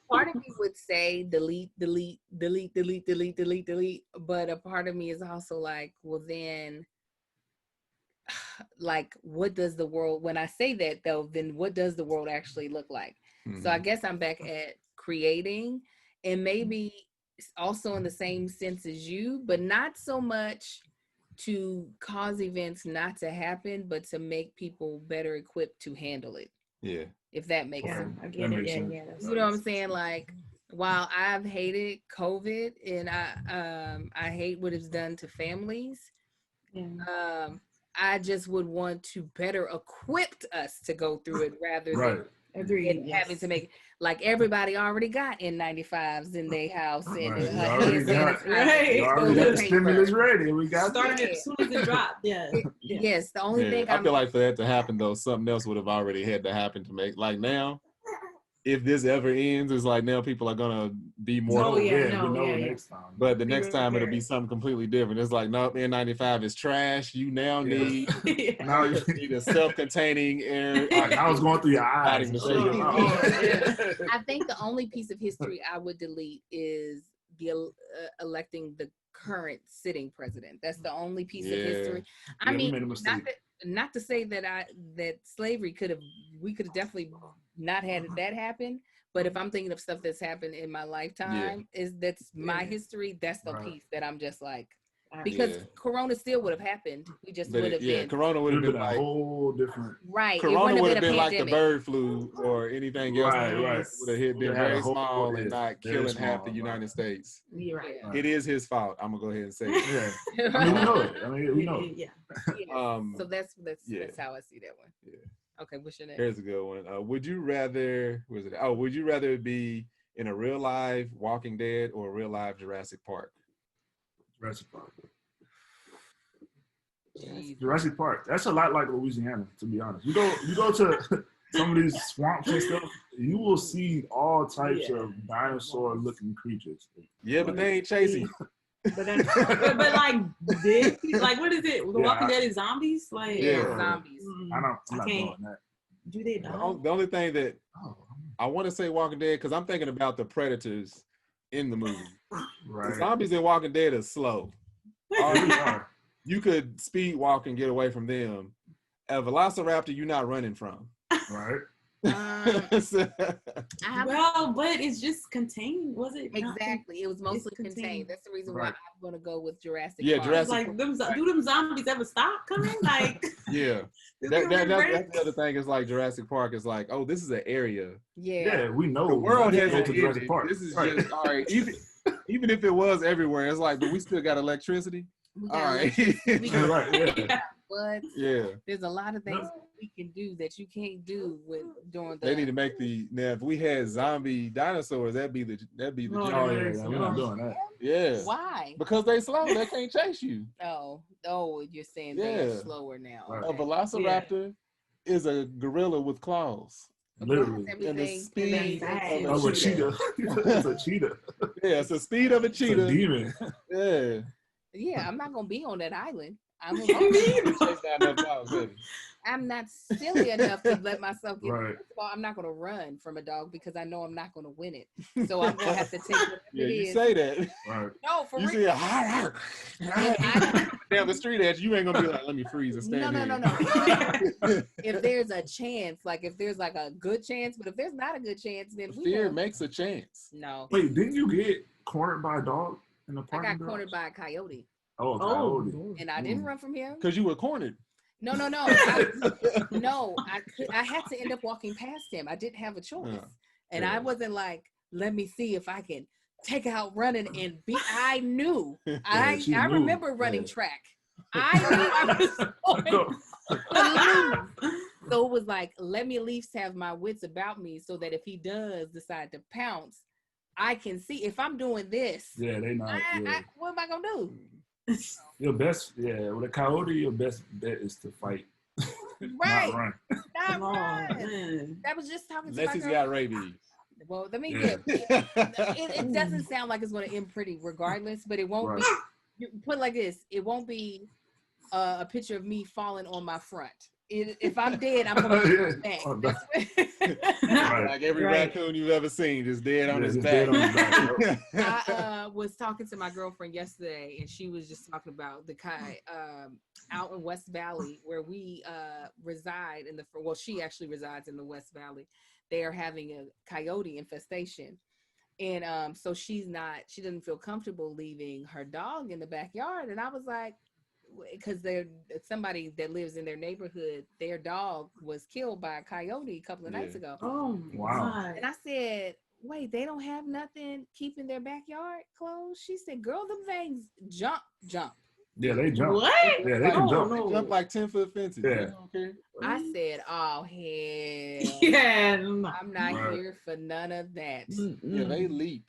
Part of me would say delete, but a part of me is also like, well then, like, what does the world, when I say that though, then what does the world actually look like? Mm-hmm. So I guess I'm back at creating, and maybe also in the same sense as you, but not so much to cause events not to happen, but to make people better equipped to handle it. Yeah. If that makes sense. I get it. Yeah. You know what I'm saying? Like, while I've hated COVID and I hate what it's done to families, I just would want to better equip us to go through it rather than having to make, like, everybody already got N95s in their house and already got stimulus ready. We got started as soon as it dropped. Yes, the only thing I feel like for that to happen though, something else would have already had to happen to make, like, now if this ever ends, it's like now people are gonna be more. Next time. But the next time it'll be something completely different. It's like, no, N95 is trash. You now need now you need a self-containing air. I was going through your eyes. I think the only piece of history I would delete is the electing the current sitting president. That's the only piece of history. I mean, not to say that that slavery we could have definitely not had that happen, but if I'm thinking of stuff that's happened in my lifetime, that's my history. That's the piece that I'm just like, because Corona still would have happened. We just would have been. Corona would have been like a whole different. Right. Corona would have been like the bird flu or anything else. Right. Would have been very small and not killing half the United States. You're right. It is his fault. I'm gonna go ahead and say it. I mean, we know it. We know it. So that's how I see that one. Yeah. Okay, what's your name? Here's a good one. Would you rather? Would you rather be in a real live Walking Dead or a real live Jurassic Park? Jurassic Park. Jurassic Park. That's a lot like Louisiana, to be honest. You go to some of these swamps and stuff, you will see all types of dinosaur-looking creatures. Yeah, but they ain't chasing. But like, what is it? The Walking Dead is zombies? Like, zombies. I'm not doing that. Do they die? The only thing that I want to say Walking Dead, because I'm thinking about the predators in the movie. Right. The zombies in Walking Dead are slow. You could speed walk and get away from them. A velociraptor, you're not running from. Right. But it's just contained, was it? Exactly. It was mostly contained. That's the reason why I'm going to go with Jurassic Park. Jurassic Park. Do them zombies ever stop coming? Like, that's the other thing. Is like Jurassic Park is like, oh, this is an area. Yeah, we know. The world has to Jurassic Park. This is just all right. Even if it was everywhere, it's like, but we still got electricity. All right. But there's a lot of things we can do that you can't do during the. They need to make now. If we had zombie dinosaurs, that'd be the. We're not doing that. Yeah. Why? Because they slow. They can't chase you. Oh, you're saying they're slower now. Right. A velociraptor is a gorilla with claws. Literally. And the speed of a cheetah. It's a cheetah. Yeah, it's the speed of a cheetah. It's a demon. Yeah. Yeah, I'm not gonna be on that island. I'm not silly enough to let myself get. Right. First of all, I'm not going to run from a dog because I know I'm not going to win it. So I'm going to have to take whatever Yeah, it you is. say that. Right. No, for you real. See down the street at you ain't gonna be like, let me freeze and stand here. No. If there's a chance, like if there's like a good chance, but if there's not a good chance, then fear makes a chance. No. Wait, didn't you get cornered by a dog in the parking I got cornered by a coyote. Oh, a coyote. And I didn't run from him. Because you were cornered. No. I had to end up walking past him. I didn't have a choice. And I wasn't like, let me see if I can take out running and beat. I knew. I remember running track. I knew I was going to lose. So it was like, let me at least have my wits about me so that if he does decide to pounce, I can see if I'm doing this. Yeah, they not. What am I going to do? Your best, with a coyote, your best bet is to fight. Right. Not run. Not run. That was just talking to unless my he's girl. got rabies. Well, let me get it doesn't sound like it's going to end pretty regardless, but it won't be. You put it like this: it won't be a picture of me falling on my front. If I'm dead, I'm going to be back. Like every raccoon you've ever seen, just dead on his back. I was talking to my girlfriend yesterday, and she was just talking about the out in West Valley where we reside she actually resides in the West Valley. They are having a coyote infestation. And so she doesn't feel comfortable leaving her dog in the backyard. And I was like, because somebody that lives in their neighborhood, their dog was killed by a coyote a couple of nights ago. Oh, wow. And I said, wait, they don't have nothing keeping their backyard closed? She said, girl, them things jump. Yeah, they jump. What? Yeah, they can jump. They jump like 10-foot fences. Yeah. I said, oh, hell. Yeah. I'm not here for none of that. Yeah, they leap.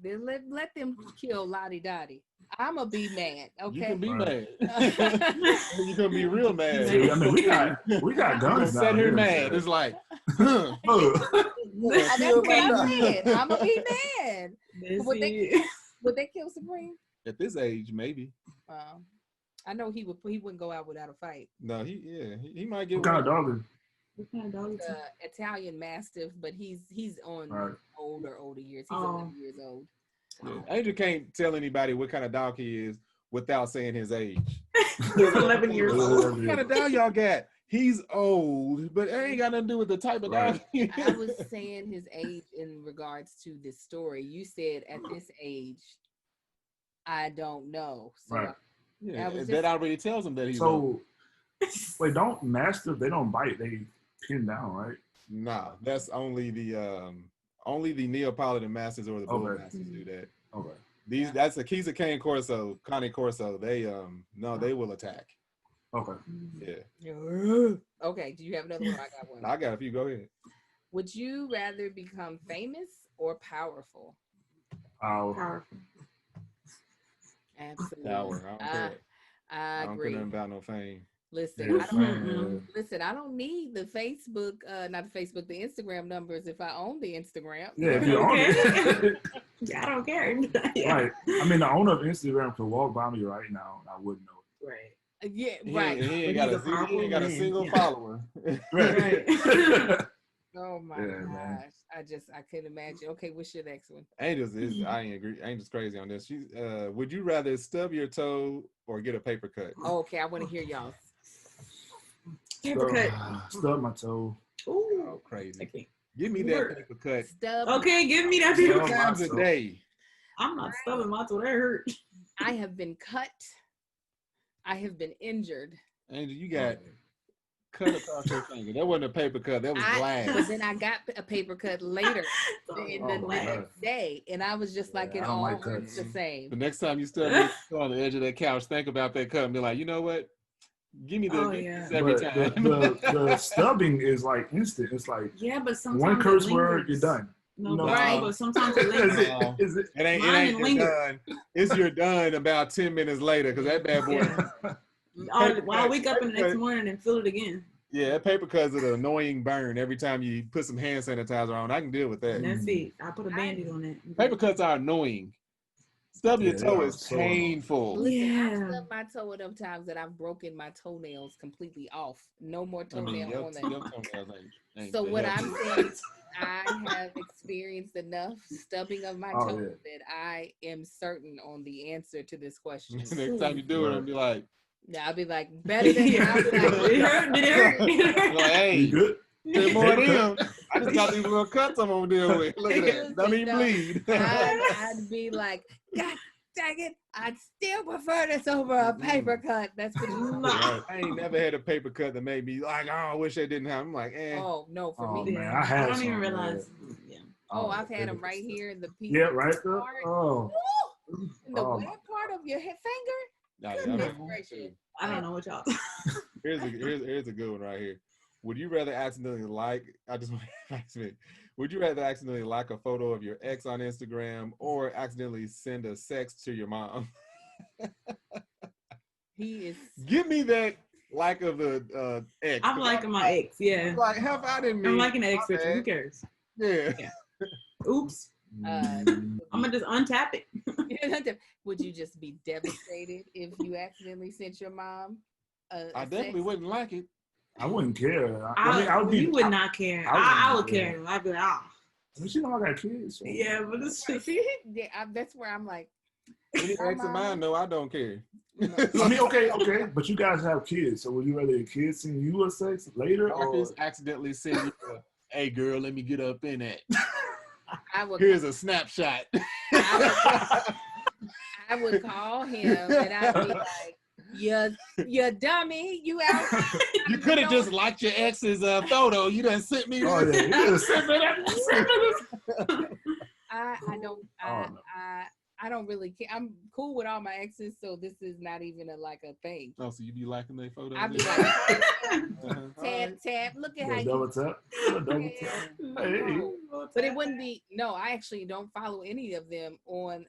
Then let them kill Lottie Dottie. I'm going to be mad, okay? You can be mad. You're going to be real mad. See, I mean, we got guns now. Set her mad. It's like, that's what I said. I'm going to be mad. Would they kill Supreme? At this age, maybe. I know he wouldn't go out without a fight. No, he might get. What kind of dog is? What kind of dog is Italian Mastiff, but he's on older years. He's 11 years old. Yeah. Angel can't tell anybody what kind of dog he is without saying his age. He's 11 years old. What kind of dog y'all got? He's old, but it ain't got nothing to do with the type of dog. I was saying his age in regards to this story. You said at this age, I don't know. So that already tells him that he's old. Wait, don't Mastiff, they don't bite, they pin down, right? Nah, that's only the Neapolitan Masters or the Bull Masters do that. Okay. That's a Kisa Cane Corso, Cane Corso. They they will attack. Okay. Yeah. Okay. Do you have another one? I got one. I got a few. Go ahead. Would you rather become famous or powerful? Powerful. Absolutely. Power. I don't agree. care about no fame. Listen, I don't need the Facebook, the Instagram numbers if I own the Instagram. Yeah, if you own it. Yeah, I don't care. Right. I mean, the owner of Instagram could walk by me right now and I wouldn't know it. Right. Yeah, right. He ain't got a single follower. Right. Oh my gosh. I couldn't imagine. Okay, what's your next one? I ain't agree. Angel's crazy on this. She's would you rather stub your toe or get a paper cut? Oh, okay, I want to hear y'all. Paper cut. Stub my toe. Ooh. Oh, crazy. Give me that paper cut. Stub. Okay, give me that paper cut. Times a day. I'm not stubbing my toe. That hurt. I have been cut. I have been injured. Angel, you got cut across your finger. That wasn't a paper cut. That was glass. But then I got a paper cut later in the next day, and I was just like, it all hurts the same. The next time you stub your toe on the edge of that couch, think about that cut and be like, you know what? Give me this every time. The stubbing is like instant. It's like but sometimes one curse word, you're done. No, right. But sometimes it lingers. It ain't you're done. It's you're done about 10 minutes later because that bad boy. I wake up in the next morning and feel it again. Yeah, that paper cut's an annoying burn every time you put some hand sanitizer on. I can deal with that. That's it. I put a Band-Aid on that. Paper cuts are annoying. Stubbing your toe is painful. Listen, I've stubbed my toe enough times that I've broken my toenails completely off. No more toenail on that. Your toenails ain't so what I'm saying, I have experienced enough stubbing of my toes that I am certain on the answer to this question. Next time you do it, I'll be like, yeah, I'll be like, better than I'll be like, it hurt. Did it hurt? Like, hey, you good? There's more of them. I just got these little cuts I'm gonna deal with. Look at that. Don't even bleed. I'd be like, God dang it, I'd still prefer this over a paper cut. That's what you I ain't never had a paper cut that made me like, oh, I wish I didn't have. I'm like, Oh, no, for me. Man, I don't even realize. Yeah. Oh, I've had them right here in the piece. Yeah, right there. Oh. In the wet part of your finger? I don't know what y'all. Here's a good one right here. Would you rather accidentally would you rather accidentally like a photo of your ex on Instagram or accidentally send a sext to your mom? He is. Give me that like of the ex. I'm liking my ex, yeah. Like, help, I didn't mean. I'm liking the ex picture. Who cares? Yeah. Oops. I'm gonna just untap it. Would you just be devastated if you accidentally sent your mom? I definitely wouldn't like it. I wouldn't care. You would not care. I would care. I'd be like, But you know I got kids. So. Yeah, but it's just that's where I'm like. Any ex of mine, no, I don't care. I mean, okay, but you guys have kids, so would you rather your kids send you a sex later, or accidentally send you hey girl, let me get up in that. Here's a snapshot. I would call him and I'd be like, you dummy, you out. You could have just liked your ex's photo. You done sent me. Oh yeah, you done sent me that. I don't really care. I'm cool with all my exes, so this is not even a thing. Oh, so you be liking their photos? I'd be like, tap, look at how you double tap. Hey. But it wouldn't be. No, I actually don't follow any of them on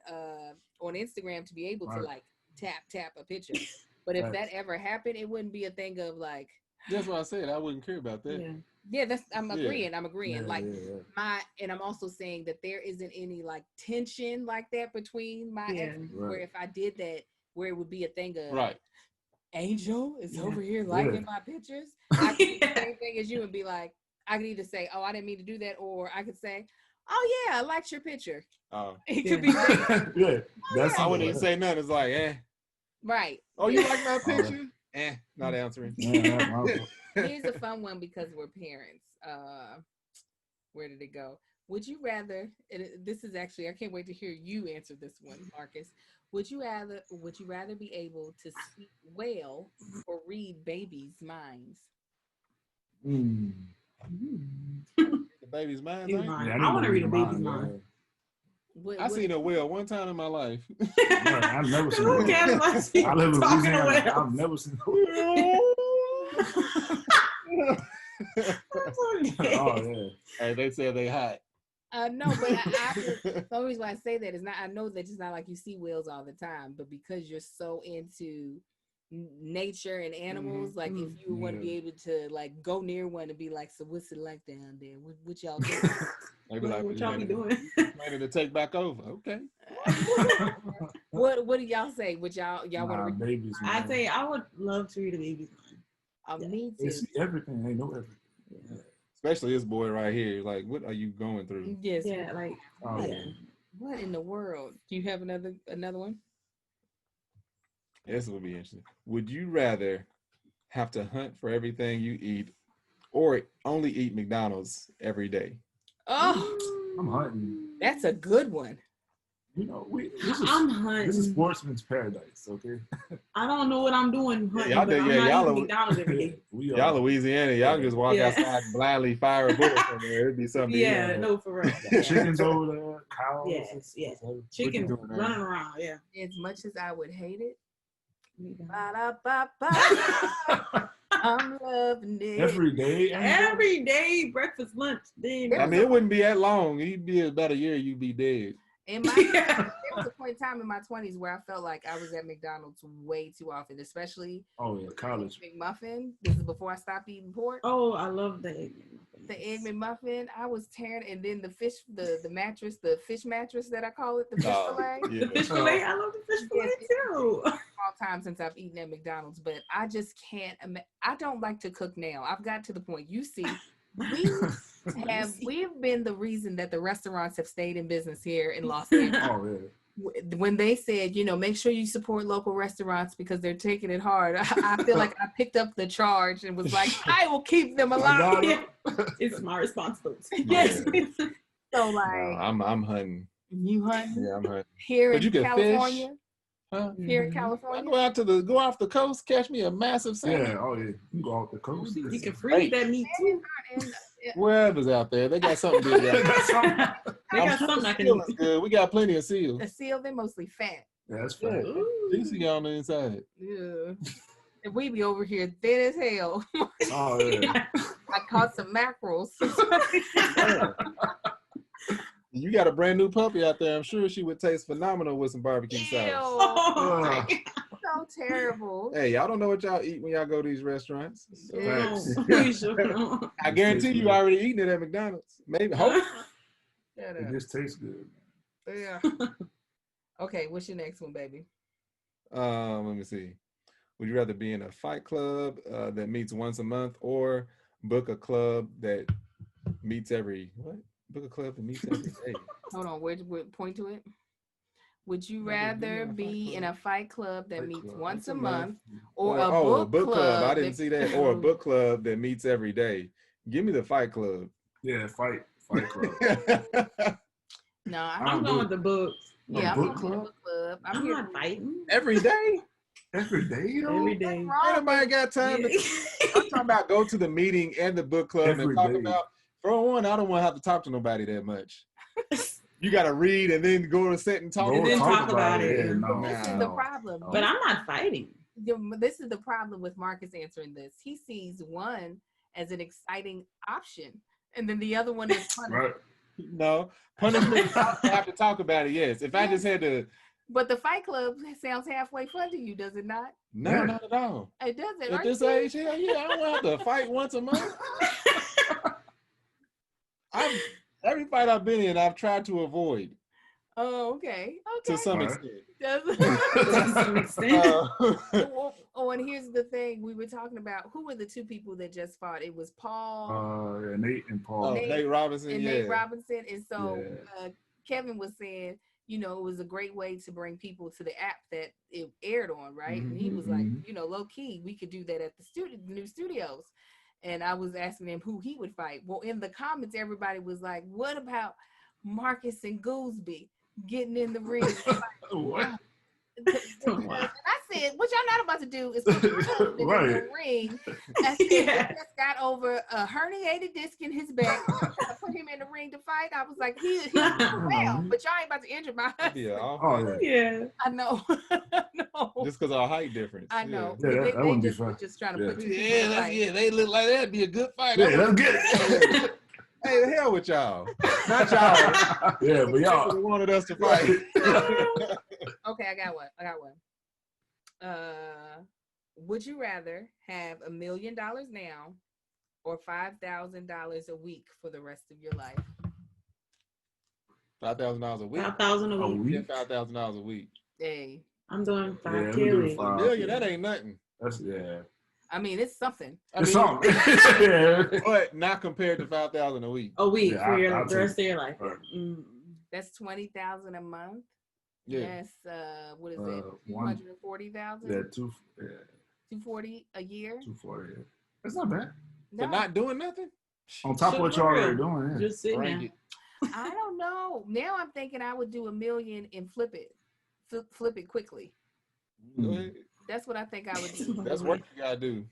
Instagram to be able to tap a picture. But if that ever happened, it wouldn't be a thing of like. That's what I said. I wouldn't care about that. Yeah, I'm agreeing. And I'm also saying that there isn't any tension like that between my exes. Where if I did that, where it would be a thing of Angel is over here liking my pictures. I could do the same thing as you and be like, I could either say, oh, I didn't mean to do that, or I could say, oh yeah, I liked your picture. Oh, it could be. I wouldn't even say nothing. It's like, Right. Oh, you like my picture? Not answering. Here's a fun one because we're parents. Where did it go? Would you rather? This is actually, I can't wait to hear you answer this one, Marcus. Would you rather be able to speak well or read babies' minds? The baby's mind. I want to read a baby's mind. I seen a whale one time in my life. I've never seen a whale. I live in Louisiana. I've never seen a whale. Hey, they said they hot. No, but the only reason why I say that is I know that it's not like you see whales all the time, but because you're so into nature and animals, if you want to be able to go near one and be like, so what's it like down there? What y'all doing? What y'all be doing? Planning to take back over. Okay. What do y'all say? What y'all want to read? Babies, I say I would love to read a baby's mind. Me too. They see everything. They know everything. Yeah. Especially this boy right here. Like, what are you going through? Yes. Yeah. What in the world? Do you have another one? This will be interesting. Would you rather have to hunt for everything you eat or only eat McDonald's every day? Oh, I'm hunting. That's a good one. You know, I'm hunting. This is sportsman's paradise, okay? I don't know what I'm doing hunting, y'all but I'm not eating McDonald's every day. Y'all Louisiana, y'all just walk outside and blindly fire a bullet somewhere. It'd be something. Yeah, no, for real. Chickens over there, cows. Yes. Chickens running around, As much as I would hate it, I'm loving it. Every day, breakfast, lunch. I mean, it wouldn't be that long. You'd be about a year, you'd be dead. There was a point in time in my 20s where I felt like I was at McDonald's way too often, especially college. McMuffin. This is before I stopped eating pork. Oh, I love the egg McMuffin. The egg McMuffin, I was tearing, and then the fish mattress that I call it, the fish fillet. Yeah. The fish fillet, I love the fish fillet too. Long time since I've eaten at McDonald's, but I just can't. I don't like to cook now. I've got to the point. You see, we've been the reason that the restaurants have stayed in business here in Los Angeles. Oh yeah. When they said, make sure you support local restaurants because they're taking it hard, I feel like I picked up the charge and was like, I will keep them alive. It's my responsibility. Yes. So like, I'm hunting. You hunting? Yeah, I'm hunting. Here in California. Fish? Huh? Here in California. I go off the coast, catch me a massive salmon. Yeah, oh yeah. You go off the coast. You can freeze that meat too. Wherever's out there, they got something good. They got something I can eat. Good. We got plenty of seals. The seal, they're mostly fat. Yeah, that's fat. Juicy on the inside. Yeah. And we be over here thin as hell. Oh yeah. I caught some mackerels. You got a brand new puppy out there. I'm sure she would taste phenomenal with some barbecue sauce. Oh, so terrible. Hey, y'all don't know what y'all eat when y'all go to these restaurants. So I guarantee you already eaten it at McDonald's. Maybe. Hope. It just tastes good. Yeah. Okay, what's your next one, baby? Let me see. Would you rather be in a fight club that meets once a month or book a club that meets every Book a club that meets every day. Hold on, where point to it? Would you rather be in a fight club that meets once a month or a book club? I didn't see that. Or a book club that meets every day. Give me the fight club. Yeah, fight club. No, I'm going with the books. Yeah, I'm going with the book club. I'm not fighting. Every day? Every day, Every day. Anybody got time to I'm talking about go to the meeting and the book club and talk about. For one, I don't want to have to talk to nobody that much. You got to read and then go to set and talk. And then talk about it. This is the problem. But I'm not fighting. This is the problem with Marcus answering this. He sees one as an exciting option, and then the other one is punishment. Right. No, punishment. I have to talk about it. Yes, if I just had to. But the fight club sounds halfway fun to you, does it not? No, not at all. It doesn't. At this age, hell yeah, I don't want to have to fight once a month. Every fight I've been in, I've tried to avoid. Oh, okay. To some extent. To some extent. Oh, and here's the thing. We were talking about who were the two people that just fought. It was Paul. Yeah, Nate and Paul. Nate Robinson. And Nate Robinson. And so Kevin was saying, it was a great way to bring people to the app that it aired on, right? And he was like, low key, we could do that at the new studios. And I was asking him who he would fight. Well, in the comments, everybody was like, what about Marcus and Goolsby getting in the ring? What? And I said, what y'all not about to do is put your husband in the ring. I said, he just got over a herniated disc in his back. I put him in the ring to fight. I was like, he's well, but y'all ain't about to injure my husband. Yeah. I know. No. Just because of our height difference. I know. Yeah, that wouldn't be fun. Just trying to put two they look like that'd be a good fight. Yeah, let's get it. Hey, the hell with y'all. Not y'all. Yeah, but y'all wanted us to fight. Okay, I got one. Would you rather have $1 million now or $5,000 a week for the rest of your life? $5,000 a week. $5,000 a week. $5,000 a week. Hey, I'm doing $5K. $1 million, that ain't nothing. That's I mean, it's something. It's something. But not compared to $5,000 a week. A week for the rest of your life. Right. That's $20,000 a month. Yeah. That's what is it? 240,000. Yeah, 240 a year. 240. Yeah. That's not bad. For not doing nothing. On top of what you're already doing. Yeah. Just sitting there. I don't know. Now I'm thinking I would do $1 million and flip it quickly. That's what I think I would do. That's what you gotta do.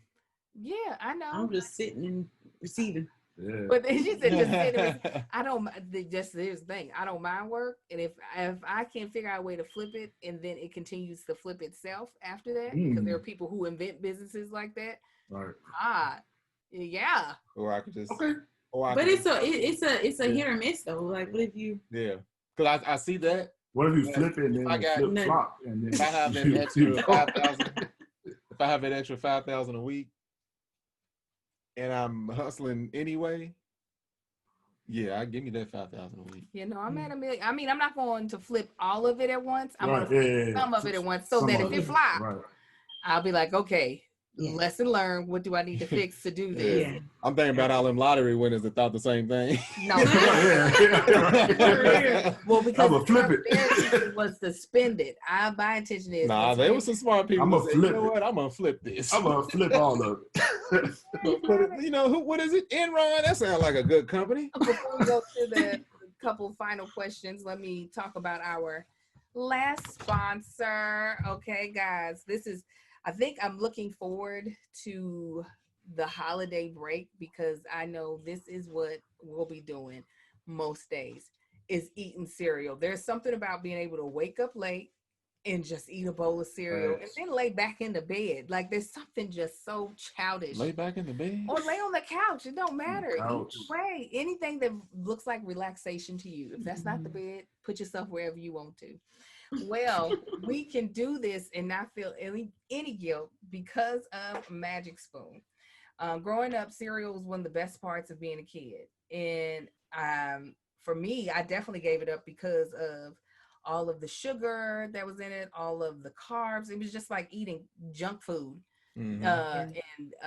Yeah, I know. I'm just sitting and receiving. Yeah. But she said just sitting. I don't. Just here's the thing. I don't mind work, and if I can figure out a way to flip it, and then it continues to flip itself after that, because there are people who invent businesses like that. Right. Yeah. Or I could just. Okay. But it's a hit or miss though. Like, what if you? Yeah. Because I see that. What if you flip it and then flip flop? And then if I have that extra 5,000, if I have that extra 5,000 a week, and I'm hustling anyway, Yeah, give me that 5,000 a week. You know, I'm at $1 million. I mean, I'm not going to flip all of it at once. I'm Right. going to flip some of it at once, so that if it flops, I'll be like, okay, lesson learned. What do I need to fix to do this? Yeah. I'm thinking about all them lottery winners that thought the same thing. No. Well, because I'm gonna flip it. their intention was to spend it. My intention is. Nah, they were some smart people. I'm gonna flip you know what? I'm gonna flip this. I'm gonna flip all of it. You know what is it? Enron. That sounds like a good company. Before we go to the couple final questions, let me talk about our last sponsor. Okay, guys, I think I'm looking forward to the holiday break because I know this is what we'll be doing most days, is eating cereal. There's something about being able to wake up late and just eat a bowl of cereal and then lay back in the bed. Like there's something just so childish. Lay back in the bed? Or lay on the couch. It don't matter. Either way, anything that looks like relaxation to you. If that's not the bed, put yourself wherever you want to. Well, we can do this and not feel any guilt because of Magic Spoon. Growing up, cereal was one of the best parts of being a kid. And for me, I definitely gave it up because of all of the sugar that was in it, all of the carbs. It was just like eating junk food. Mm-hmm. And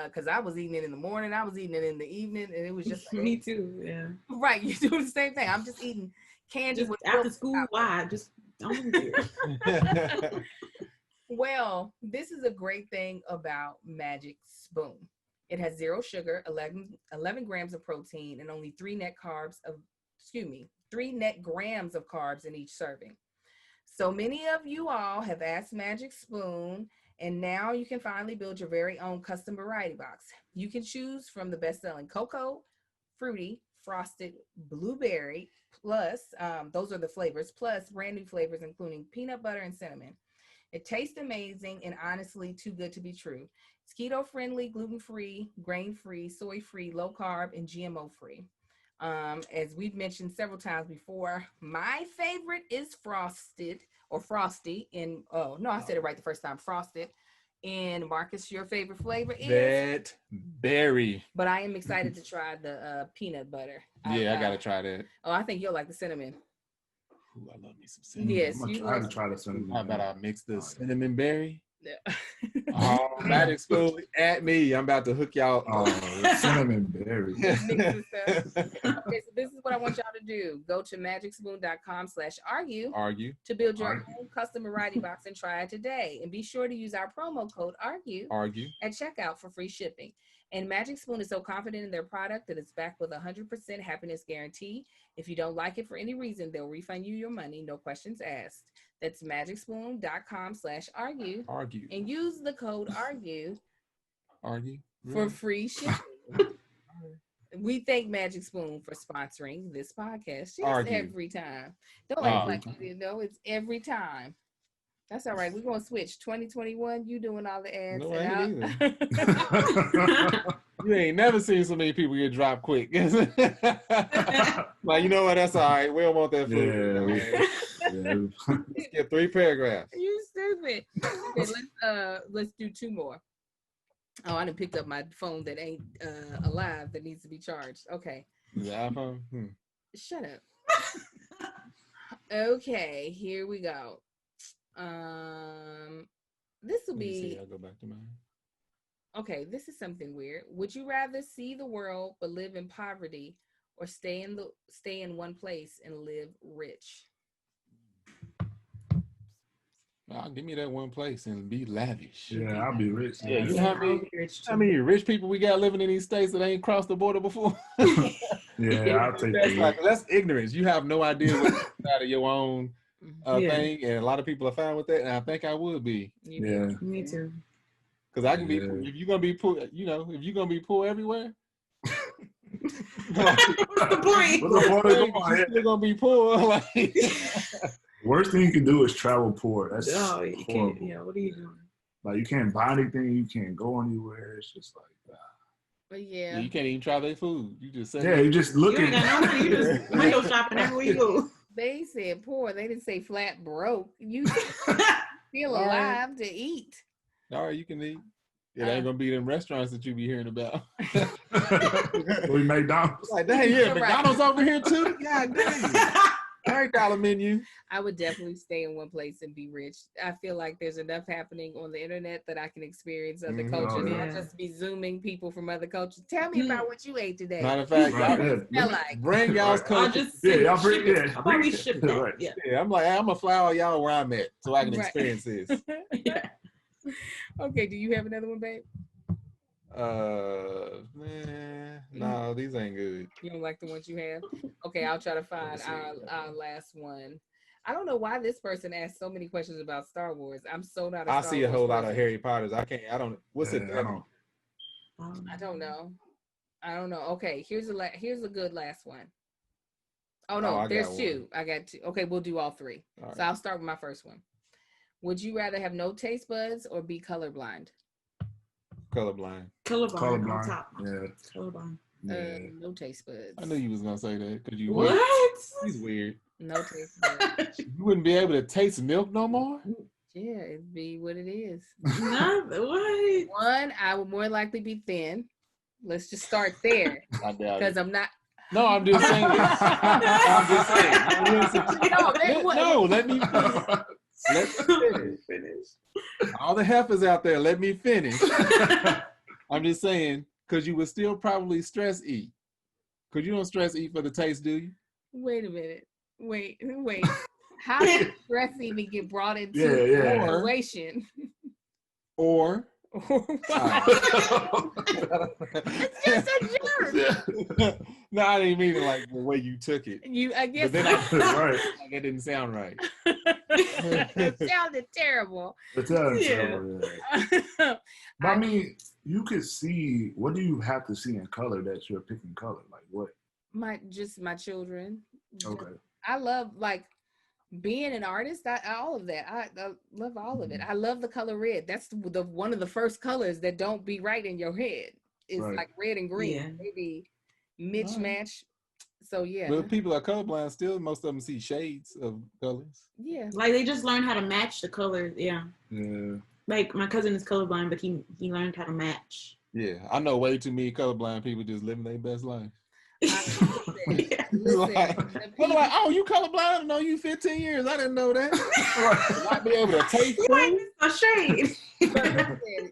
because I was eating it in the morning, I was eating it in the evening, and it was just like, me too. Yeah. Right. You do the same thing. I'm just eating candy just with after school. Why? Just don't do it. Well, this is a great thing about Magic Spoon. It has 0 sugar, 11 grams of protein, and only 3 net grams of carbs in each serving. So many of you all have asked Magic Spoon, and now you can finally build your very own custom variety box. You can choose from the best-selling cocoa, fruity, frosted, blueberry, plus, those are the flavors, plus brand new flavors, including peanut butter and cinnamon. It tastes amazing and honestly too good to be true. It's keto-friendly, gluten-free, grain-free, soy-free, low-carb, and GMO-free. As we've mentioned several times before, my favorite is frosty. And I said it right the first time, frosted. And Marcus, your favorite flavor is? That berry. But I am excited to try the peanut butter. Yeah, I gotta try that. Oh, I think you'll like the cinnamon. Ooh, I love me some cinnamon. Yes, I have to try the cinnamon. How about I mix the cinnamon berry? Yeah. Oh, Magic Spoon at me. I'm about to hook y'all. Cinnamon berry. Okay, so this is what I want y'all to do. Go to magicspoon.com/argue to build your own custom variety box and try it today. And be sure to use our promo code argue at checkout for free shipping. And Magic Spoon is so confident in their product that it's backed with 100% happiness guarantee. If you don't like it for any reason, they'll refund you your money, no questions asked. That's magicspoon.com/argue. And use the code argue for free shipping. We thank Magic Spoon for sponsoring this podcast. Just every time. Don't act like you didn't know. It's every time. That's all right. We're going to switch. 2021, you doing all the ads. No, I ain't either. You ain't never seen so many people get dropped quick. Like, you know what? That's all right. We don't want that food. Yeah. Let's get 3 paragraphs. You stupid. Okay, let's do 2 more. Oh, I done picked up my phone that ain't alive that needs to be charged. Okay. The iPhone? Shut up. Okay, here we go. This will be. I'll go back to mine. Okay, this is something weird. Would you rather see the world but live in poverty, or stay in one place and live rich? Give me that one place and be lavish. Yeah, I'll be rich. Yeah, you know how many rich people we got living in these states that ain't crossed the border before? Yeah, I'll take that. That's ignorance. You have no idea what's out of your own thing, and a lot of people are fine with that, and I think I would be. Yeah, me too. Because I can be, if you're gonna be poor, if you're gonna be poor everywhere. What's the point? You're still gonna be poor. Like, worst thing you can do is travel poor. That's you can't. Yeah, what are you doing? Like, you can't buy anything. You can't go anywhere. It's just like that. But yeah, you can't even try their food. You just say, you just looking. You just window shopping everywhere you go. They said poor. They didn't say flat broke. You feel alive to eat. All right, you can eat. It ain't gonna be them restaurants that you be hearing about. We McDonald's. Like, dang, yeah, McDonald's over here too. God dang. $100 menu. I would definitely stay in one place and be rich. I feel like there's enough happening on the internet that I can experience other cultures. Not just be zooming people from other cultures. Tell me about what you ate today. Matter of fact, bring y'all's culture. Y'all bring it. Right. Yeah, I'm like, I'm gonna fly all y'all where I'm at so I can experience this. Okay, do you have another one, babe? No, these ain't good. You don't like the ones you have? Okay, I'll try to find our last one. I don't know why this person asked so many questions about Star Wars. I'm so not a Star I see a whole lot of Harry Potters. I don't. What's it? I don't know. Okay, here's a good last one. Oh no, there's two. I got two. Okay, we'll do all three. All right. So I'll start with my first one. Would you rather have no taste buds or be colorblind? Colorblind. Colorblind on top. Yeah. Colorblind. No taste buds. I knew you was gonna say that because you what? He's weird. No taste buds. You wouldn't be able to taste milk no more? Yeah, it'd be what it is. What? One, I would more likely be thin. Let's just start there. I doubt it. Because I'm not. No, I'm just saying. No, let me finish. All the heifers out there, let me finish. I'm just saying, because you would still probably stress eat. Because you don't stress eat for the taste, do you? Wait a minute. Wait. How does stress even get brought into the situation? Or it's just a jerk. No, I didn't mean it like the way you took it. I guess right. Like it didn't sound right. It sounded terrible. It sounded terrible. Yeah. But I mean, you could see. What do you have to see in color that you're picking color? Like what? My children. Okay. I love being an artist. All of that. I love all of it. I love the color red. That's the one of the first colors that don't be right in your head. It's like red and green. Yeah. Maybe match. So yeah. But if people are colorblind, still most of them see shades of colors. Yeah. Like they just learn how to match the colors. Yeah. Yeah. Like my cousin is colorblind, but he learned how to match. Yeah, I know way too many colorblind people just living their best life. Listen, I'm like, oh, you colorblind? No, you 15 years. I didn't know that. Not be able to taste food. A shade. But listen,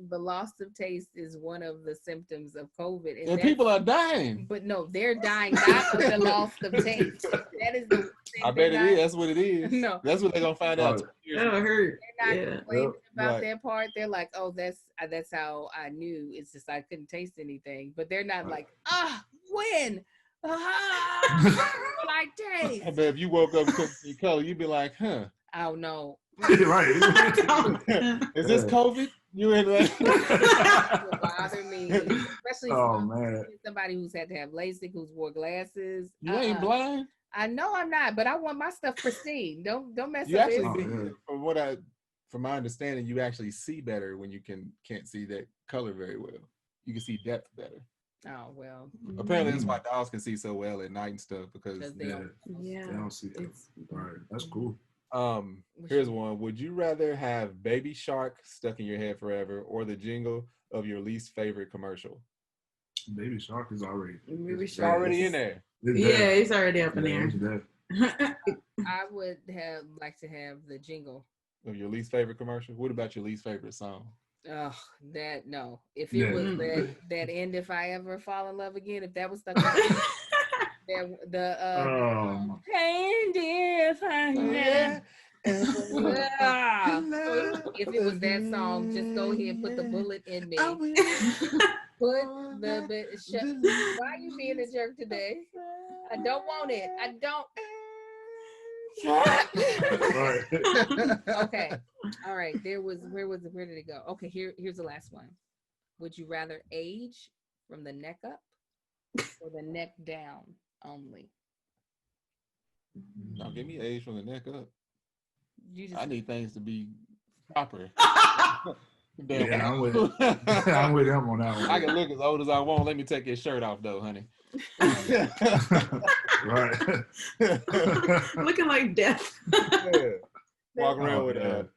the loss of taste is one of the symptoms of COVID. And people are dying. But no, they're dying not of the loss of taste. That is the thing. I bet it is. That's what it is. No. That's what they're going to find out. That'll hurt. They're not complaining about their part. They're like, oh, that's how I knew. It's just I couldn't taste anything. But they're not like, when? Like taste. I bet if you woke up and couldn't see color, you'd be like, huh. Oh, no. Right. Is this COVID? You in there? It would bother me, especially somebody who's had to have LASIK, who's wore glasses. You ain't blind. I know I'm not, but I want my stuff pristine. Don't mess you up. Actually, from my understanding, you actually see better when you can't see that color very well. You can see depth better. Oh well. Apparently, that's why dogs can see so well at night and stuff because they don't see it. Right. That's cool. Here's one. Would you rather have Baby Shark stuck in your head forever or the jingle of your least favorite commercial? Baby Shark is already already in there. It's already up in there. I would like to have the jingle of your least favorite commercial. What about your least favorite song? Oh, no. If it was that end, if I ever fall in love again, if that was stuck in and if I if it was that song, just go ahead and put the bullet in me. Why are you being a jerk today? I don't want it. I don't. Okay. All right. Where did it go? Okay, here's the last one. Would you rather age from the neck up or the neck down only? No, give me age from the neck up. I need things to be proper. I'm with him on that one. I can look as old as I want. Let me take your shirt off though, honey. Right. Looking like death. Walk around with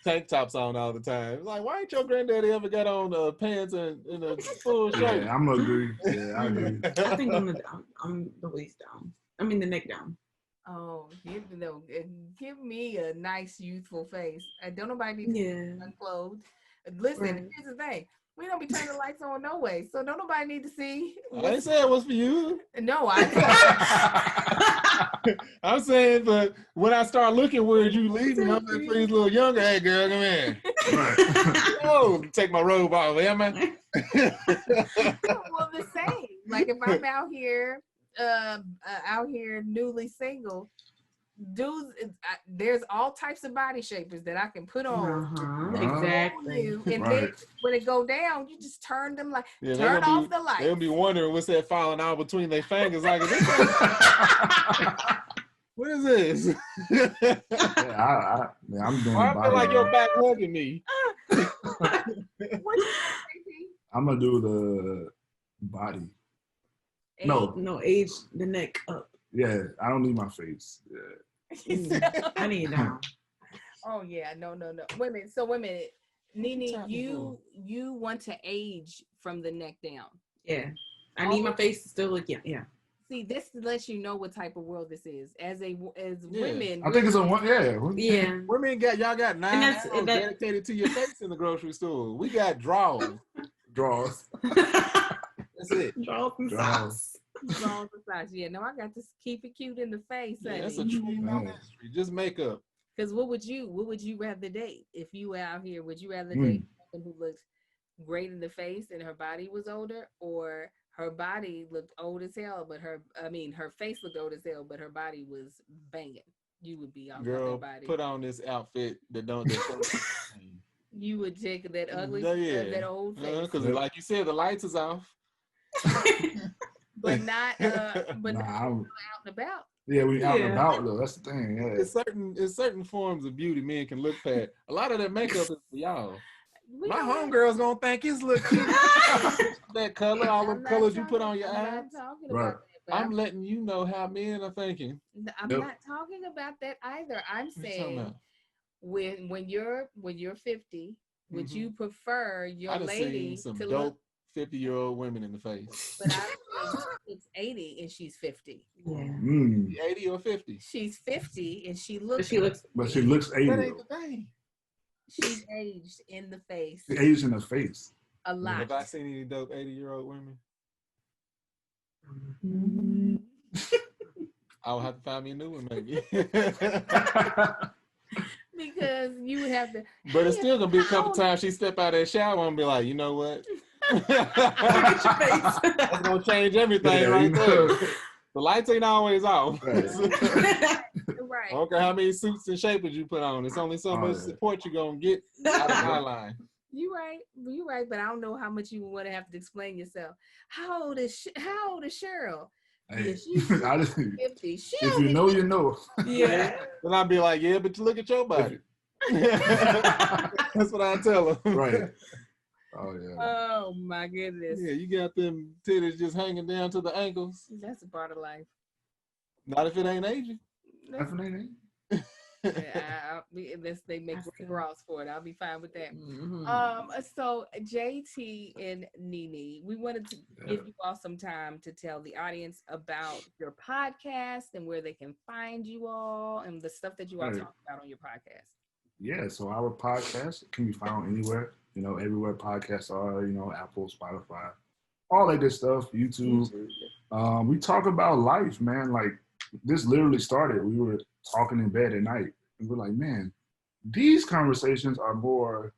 tank tops on all the time. It's like, why ain't your granddaddy ever got on pants and a full shirt? Yeah, I'm gonna agree. Yeah, I agree. I think I'm the waist down. I mean the neck down. Oh, give me a nice youthful face. Don't nobody need to be unclothed. Listen, here's the thing. We don't be turning the lights on no way, so don't nobody need to see. I ain't saying it was for you. No, I'm saying, but when I start looking where you leading, I'm like, please, little younger, hey girl, come in. Right. Oh, take my robe off, am I? Well, the same. Like if I'm out here newly single, dudes, there's all types of body shapers that I can put on. Exactly. And then when it go down, you just turn them turn off the lights. They'll be wondering what's that falling out between their fingers. Like, what is this? I'm doing. I feel like your back hugging me. I'm gonna do the body. Age. No, age the neck up. Yeah, I don't need my face. Yeah. I need it down. Oh yeah, no. Wait a minute. Nene, you want to age from the neck down. Yeah. I need my face to still look yeah. See, this lets you know what type of world this is. As women, I think it's a one. Yeah. Women y'all got 9 hours dedicated to your face in the grocery store. We got drawers. That's it. Drawers and socks. Drawers and socks. Yeah, no, I got to keep it cute in the face. Yeah, that's a true industry. Just makeup. Because what would you rather date if you were out here? Would you rather date someone who looks great in the face and her body was older, or her body looked old as hell, but her face looked old as hell, but her body was banging? You would be on her body. Put on this outfit that don't. You would take that ugly, that old face. Because like you said, the lights is off. But not out and about. Yeah, we out and about though. That's the thing. Yeah. It's certain forms of beauty men can look past. A lot of that makeup is for y'all. My homegirl's gonna think it's look cute. That color, all the colors you put on your eyes. Right. I'm letting you know how men are thinking. I'm not talking about that either. I'm saying when you're 50, would you prefer your lady to look 50-year-old women in the face? But it's 80 and she's 50. Yeah. 80 or 50? She's 50 and she looks 80. That ain't the thing. She's aged in the face. She aged in the face. A lot. Have I seen any dope 80-year-old women? I'll have to find me a new one, maybe. Because you would have to. But it's still gonna be a couple times she step out of that shower and be like, you know what? That's gonna change everything right there. The lights ain't always off. Right. I don't care how many suits and shapers you put on. It's only so much support you're gonna get out of my line. You're right, but I don't know how much you would have to explain yourself. How old is Cheryl? Hey, she's 50. If you know, you know. Yeah. Then I'd be like, yeah, but look at your body. That's what I tell her. Right. Oh yeah. Oh my goodness. Yeah, you got them titties just hanging down to the ankles. That's a part of life. Not if it ain't aging. Definitely. Unless they make bras for it, I'll be fine with that. So JT and Nene, we wanted to give you all some time to tell the audience about your podcast and where they can find you all and the stuff that you all talk about on your podcast. Yeah, so our podcast can be found anywhere, everywhere podcasts are, Apple, Spotify, all that good stuff, YouTube. We talk about life, man. Like, this literally started, we were talking in bed at night, and we're like, man, these conversations are more,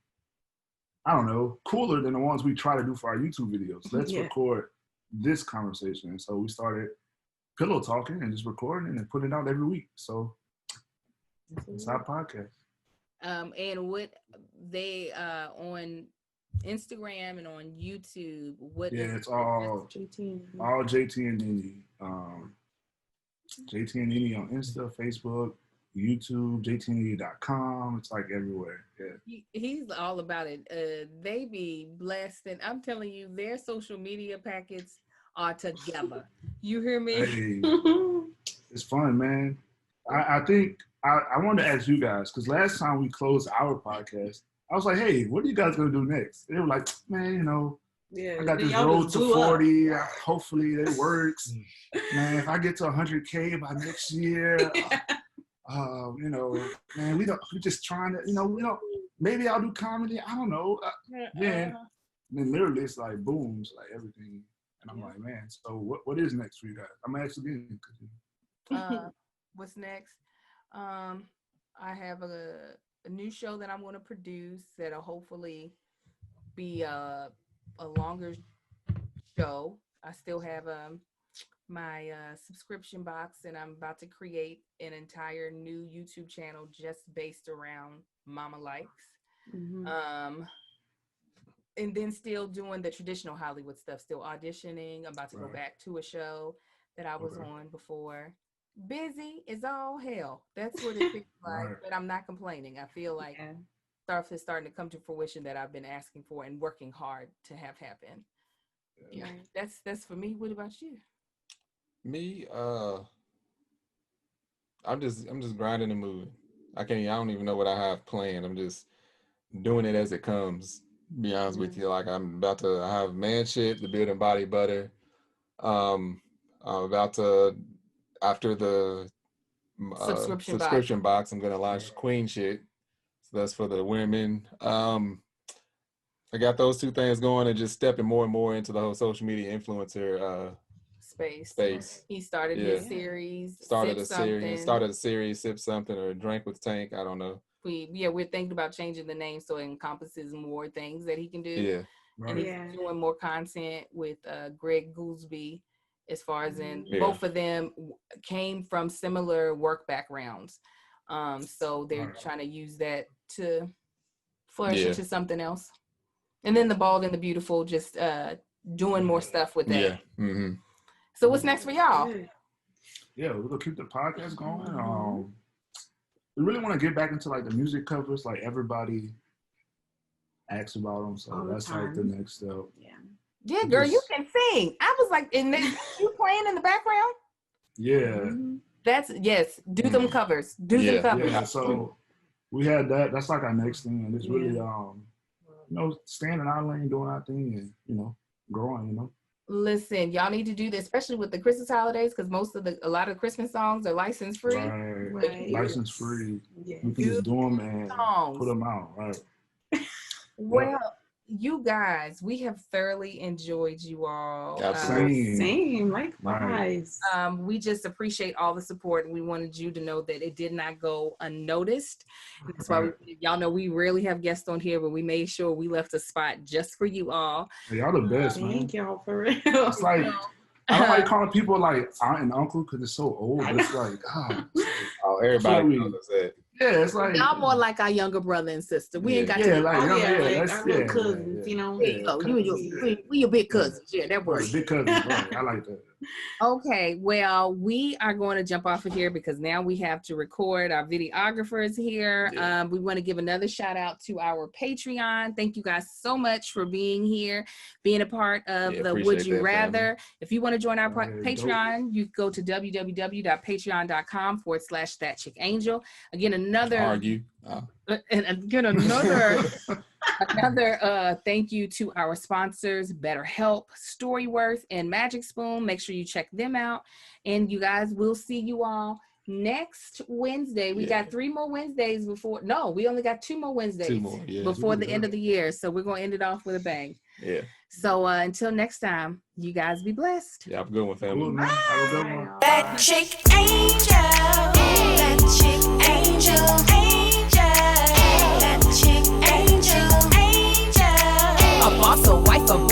cooler than the ones we try to do for our YouTube videos. Let's record this conversation. And so we started pillow talking and just recording and putting it out every week. So it's our podcast. And what they on Instagram and on YouTube, it's all JT and Nene. JT and Nene on Insta, Facebook, YouTube, jtnene.com. It's like everywhere. Yeah. He's all about it. They be blessed, and I'm telling you, their social media packets are together. You hear me? Hey, it's fun, man. I think I wanted to ask you guys, because last time we closed our podcast, I was like, hey, what are you guys going to do next? They were like, man, I got this road to 40. Hopefully it works. Man, if I get to 100K by next year, man, we're just trying to, we don't, maybe I'll do comedy. I don't know. Then literally it's like booms, like everything. And I'm like, man, so what is next for you guys? I'm actually being what's next? I have a new show that I'm going to produce that'll hopefully be a longer show. I still have my subscription box, and I'm about to create an entire new YouTube channel just based around Mama Likes. And then still doing the traditional Hollywood stuff, still auditioning. I'm about to go back to a show that I was on before. Busy as all hell. That's what it feels like, but I'm not complaining. I feel like stuff is starting to come to fruition that I've been asking for and working hard to have happen. Yeah, that's for me. What about you? Me, I'm just grinding and moving. I don't even know what I have planned. I'm just doing it as it comes. Be honest with you, like I have Man Shit, the Build and Body Butter. I'm about to, after the subscription box, I'm gonna launch Queen Shit. So that's for the women. I got those two things going and just stepping more and more into the whole social media influencer space. He started his series. Started a series, Sip Something, or Drink with Tank. I don't know. We're thinking about changing the name so it encompasses more things that he can do. Yeah. And he's doing more content with Greg Goolsby, as far as in both of them came from similar work backgrounds. So they're trying to use that to flourish into something else. And then the Bald and the Beautiful just doing more stuff with that. Yeah. Mm-hmm. So what's next for y'all? Yeah, we're gonna keep the podcast going. We really want to get back into like the music covers, like everybody asks about them. So that's like the next step. Yeah, girl, you can sing. I was like, you playing in the background? Yeah. Do them covers. Do them covers. Yeah, so we had that. That's like our next thing. And it's really, staying in our lane, doing our thing and, growing, Listen, y'all need to do this, especially with the Christmas holidays, because a lot of Christmas songs are license free. Right. License free. Yeah. We can just do them and put them out. Right. Well, you guys, we have thoroughly enjoyed you all. Same, likewise. We just appreciate all the support, and we wanted you to know that it did not go unnoticed. That's why y'all know we rarely have guests on here, but we made sure we left a spot just for you all. Hey, y'all the best, man. Thank y'all for real. It's like I don't like calling people like aunt and uncle because it's so old. It's like, everybody knows that. Yeah, it's like y'all more like our younger brother and sister. We ain't got our little cousins, we your big cousins. Yeah, that works. Big cousins, right. I like that. Okay, well, we are going to jump off of here because now we have to record. Our videographers here. We want to give another shout out to our Patreon. Thank you guys so much for being here, being a part of the Would You Rather. If you want to join our Patreon, you go to www.patreon.com/thatchickangel. Again, another thank you to our sponsors, BetterHelp, StoryWorth, and Magic Spoon. Make sure you check them out. And you guys, we'll see you all next Wednesday. We got 3 more Wednesdays before. No, we only got 2 more Wednesdays before the end of the year. So we're going to end it off with a bang. Yeah. So until next time, you guys be blessed. Yeah, have a good one, family. Have a good one. That chick angel.